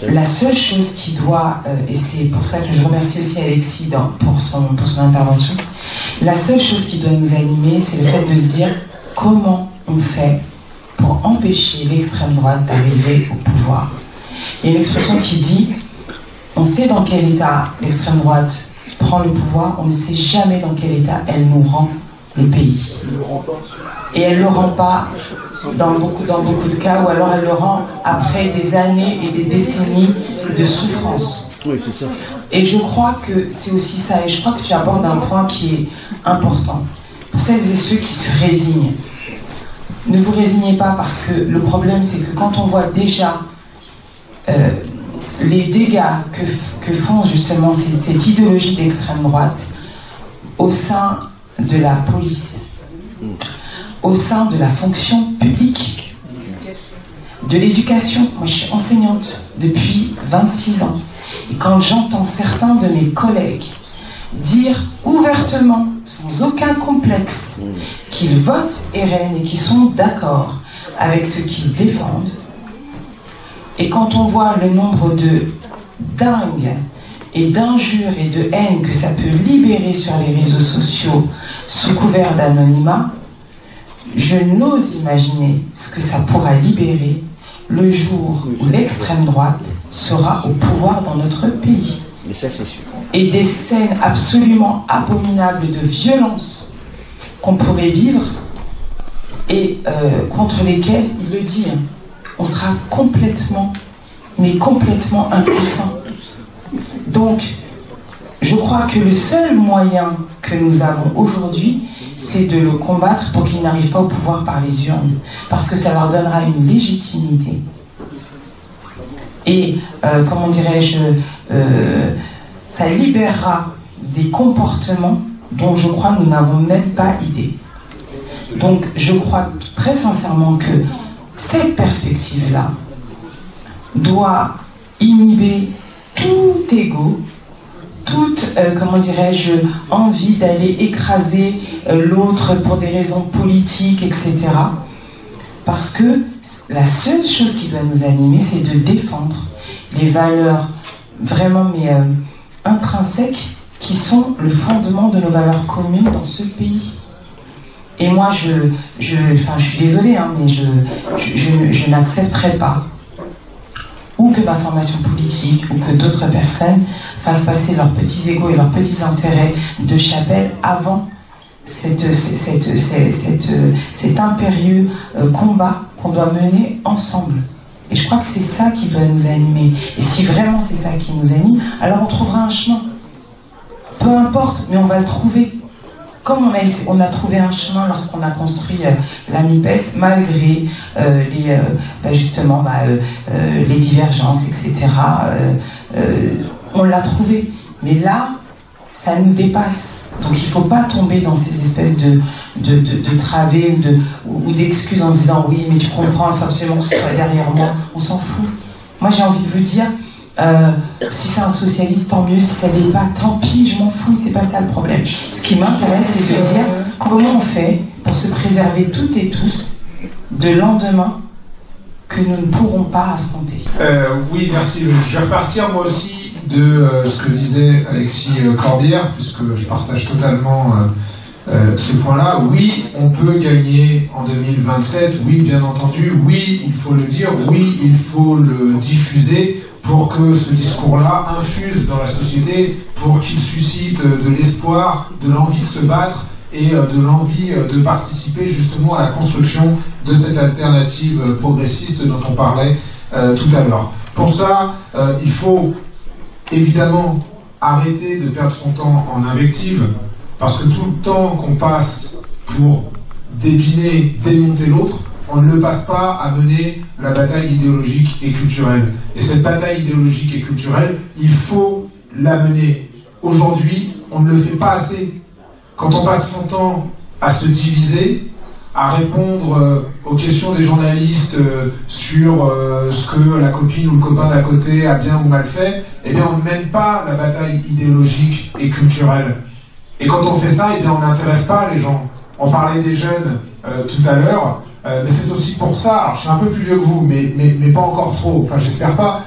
La seule chose qui doit, et c'est pour ça que je remercie aussi Alexis pour son intervention, la seule chose qui doit nous animer, c'est le fait de se dire comment on fait pour empêcher l'extrême droite d'arriver au pouvoir. Il y a une expression qui dit on sait dans quel état l'extrême droite prend le pouvoir, on ne sait jamais dans quel état elle nous rend le pays. Et elle ne le rend pas dans beaucoup de cas, ou alors elle le rend après des années et des décennies de souffrance. Et je crois que c'est aussi ça, et je crois que tu abordes un point qui est important. Pour celles et ceux qui se résignent, ne vous résignez pas parce que le problème c'est que quand on voit déjà les dégâts que font justement cette idéologie d'extrême droite au sein de la police, au sein de la fonction publique, de l'éducation. Moi, je suis enseignante depuis 26 ans. Et quand j'entends certains de mes collègues dire ouvertement, sans aucun complexe, qu'ils votent RN et qu'ils sont d'accord avec ce qu'ils défendent, et quand on voit le nombre de dingues et d'injures et de haine que ça peut libérer sur les réseaux sociaux sous couvert d'anonymat, je n'ose imaginer ce que ça pourra libérer le jour où l'extrême droite sera au pouvoir dans notre pays. Mais ça, c'est sûr. Et des scènes absolument abominables de violence qu'on pourrait vivre et contre lesquelles, il le dit, on sera complètement impuissant. Donc, je crois que le seul moyen que nous avons aujourd'hui, c'est de le combattre pour qu'ils n'arrivent pas au pouvoir par les urnes, parce que ça leur donnera une légitimité et, comment dirais-je, ça libérera des comportements dont je crois nous n'avons même pas idée. Donc je crois très sincèrement que cette perspective-là doit inhiber tout ego, toute, comment dirais-je, envie d'aller écraser l'autre pour des raisons politiques, etc. Parce que la seule chose qui doit nous animer, c'est de défendre les valeurs vraiment intrinsèques qui sont le fondement de nos valeurs communes dans ce pays. Et moi, je suis désolée, hein, mais je n'accepterai pas ou que ma formation politique ou que d'autres personnes fassent passer leurs petits égos et leurs petits intérêts de chapelle avant cet impérieux combat qu'on doit mener ensemble. Et je crois que c'est ça qui doit nous animer. Et si vraiment c'est ça qui nous anime, alors on trouvera un chemin. Peu importe, mais on va le trouver. Comme on a trouvé un chemin lorsqu'on a construit la NUPES, malgré les divergences, etc. On l'a trouvé. Mais là, ça nous dépasse. Donc il ne faut pas tomber dans ces espèces de travées ou d'excuses en disant oui, mais tu comprends, il faut absolument que ce soit derrière moi. On s'en fout. Moi, j'ai envie de vous dire, si c'est un socialiste, tant mieux. Si ça ne l'est pas, tant pis, je m'en fous, c'est pas ça le problème. Ce qui m'intéresse, c'est de dire comment on fait pour se préserver toutes et tous de lendemains que nous ne pourrons pas affronter. Oui, merci. Je vais repartir moi aussi de ce que disait Alexis Corbière, puisque je partage totalement ce point-là. Oui, on peut gagner en 2027, oui, bien entendu, oui, il faut le dire, oui, il faut le diffuser pour que ce discours-là infuse dans la société, pour qu'il suscite de l'espoir, de l'envie de se battre et de l'envie de participer justement à la construction de cette alternative progressiste dont on parlait tout à l'heure. Pour ça, il faut évidemment arrêter de perdre son temps en invective, parce que tout le temps qu'on passe pour débiner, démonter l'autre, on ne le passe pas à mener la bataille idéologique et culturelle. Et cette bataille idéologique et culturelle, il faut la mener. Aujourd'hui, on ne le fait pas assez. Quand on passe son temps à se diviser, à répondre aux questions des journalistes sur ce que la copine ou le copain d'à côté a bien ou mal fait, eh bien on ne mène pas la bataille idéologique et culturelle. Et quand on fait ça, eh bien on n'intéresse pas les gens. On parlait des jeunes tout à l'heure, mais c'est aussi pour ça, alors je suis un peu plus vieux que vous, mais pas encore trop, enfin j'espère pas,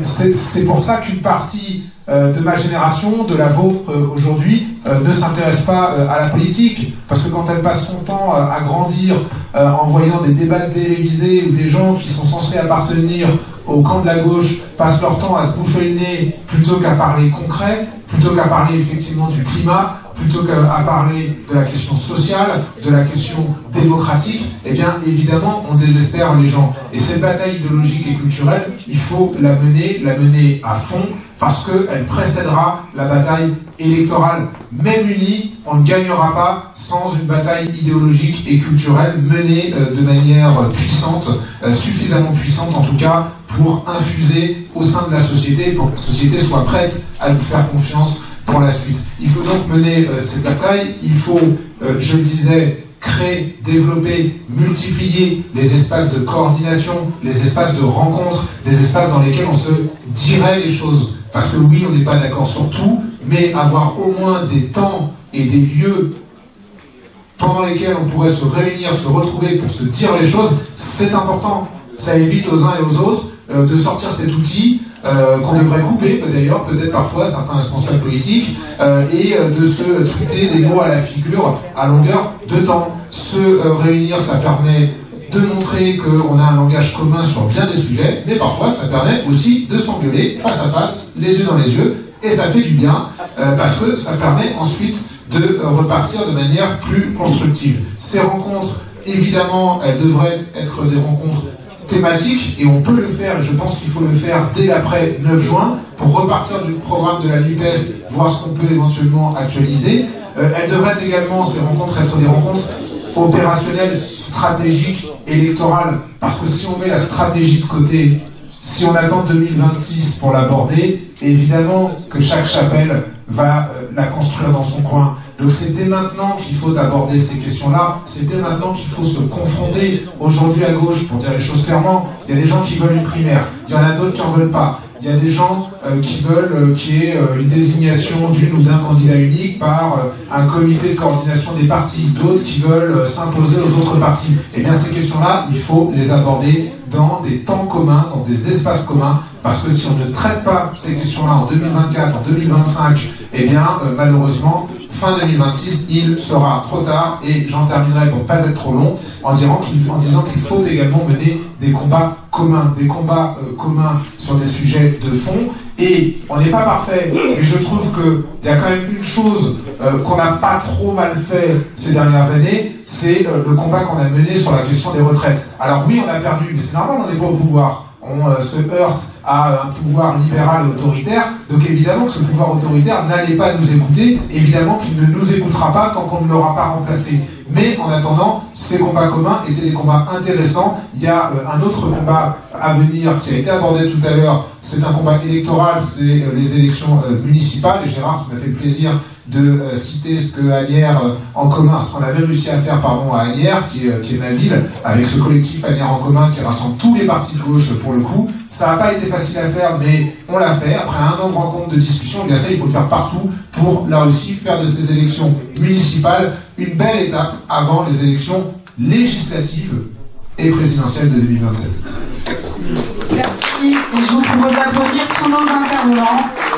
c'est pour ça qu'une partie de ma génération, de la vôtre aujourd'hui, ne s'intéresse pas à la politique, parce que quand elle passe son temps à grandir en voyant des débats télévisés où des gens qui sont censés appartenir au camp de la gauche passent leur temps à se bouffer le nez plutôt qu'à parler concret, plutôt qu'à parler effectivement du climat, plutôt qu'à parler de la question sociale, de la question démocratique, eh bien évidemment on désespère les gens. Et cette bataille idéologique et culturelle, il faut la mener à fond, parce qu'elle précédera la bataille électorale. Même unis, on ne gagnera pas sans une bataille idéologique et culturelle menée de manière puissante, suffisamment puissante en tout cas, pour infuser au sein de la société, pour que la société soit prête à nous faire confiance pour la suite. Il faut donc mener cette bataille, il faut, je le disais, créer, développer, multiplier les espaces de coordination, les espaces de rencontre, des espaces dans lesquels on se dirait les choses. Parce que oui, on n'est pas d'accord sur tout, mais avoir au moins des temps et des lieux pendant lesquels on pourrait se réunir, se retrouver pour se dire les choses, c'est important. Ça évite aux uns et aux autres de sortir cet outil qu'on devrait couper, d'ailleurs, peut-être parfois certains responsables politiques, et de se tweeter des mots à la figure à longueur de temps. Se réunir, ça permet de montrer qu'on a un langage commun sur bien des sujets, mais parfois ça permet aussi de s'engueuler face à face, les yeux dans les yeux, et ça fait du bien, parce que ça permet ensuite de repartir de manière plus constructive. Ces rencontres, évidemment, elles devraient être des rencontres thématiques, et on peut le faire, et je pense qu'il faut le faire dès l'après 9 juin, pour repartir du programme de la NUPES, voir ce qu'on peut éventuellement actualiser. Elles devraient également, ces rencontres, être des rencontres opérationnelles, stratégiques, électorales, parce que si on met la stratégie de côté, Si on attend 2026 pour l'aborder, évidemment que chaque chapelle va la construire dans son coin. Donc c'est dès maintenant qu'il faut aborder ces questions-là, c'est dès maintenant qu'il faut se confronter. Aujourd'hui à gauche, pour dire les choses clairement, il y a des gens qui veulent une primaire, il y en a d'autres qui n'en veulent pas. Il y a des gens qui veulent qu'il y ait une désignation d'une ou d'un candidat unique par un comité de coordination des partis, d'autres qui veulent s'imposer aux autres partis. Et bien ces questions-là, il faut les aborder dans des temps communs, dans des espaces communs, parce que si on ne traite pas ces questions-là en 2024, en 2025, eh bien malheureusement, fin 2026, il sera trop tard, et j'en terminerai pour ne pas être trop long, en disant qu'il faut également mener des combats communs, communs sur des sujets de fond. Et on n'est pas parfait, mais je trouve qu'il y a quand même une chose qu'on n'a pas trop mal fait ces dernières années, c'est le combat qu'on a mené sur la question des retraites. Alors oui, on a perdu, mais c'est normal, on n'est pas au pouvoir. On se heurte à un pouvoir libéral et autoritaire, donc évidemment que ce pouvoir autoritaire n'allait pas nous écouter, évidemment qu'il ne nous écoutera pas tant qu'on ne l'aura pas remplacé. Mais en attendant, ces combats communs étaient des combats intéressants. Il y a un autre combat à venir qui a été abordé tout à l'heure, c'est un combat électoral, c'est les élections municipales, et Gérard, tu m'as fait le plaisir de citer ce que Asnières en commun, ce qu'on avait réussi à faire à Asnières, qui est ma ville, avec ce collectif Asnières en commun qui rassemble tous les partis de gauche pour le coup. Ça n'a pas été facile à faire, mais on l'a fait. Après un an de rencontres, de discussions, bien ça, il faut le faire partout pour, là aussi, faire de ces élections municipales une belle étape avant les élections législatives et présidentielles de 2027. Merci. Et je vous propose d'applaudir tous nos intervenants.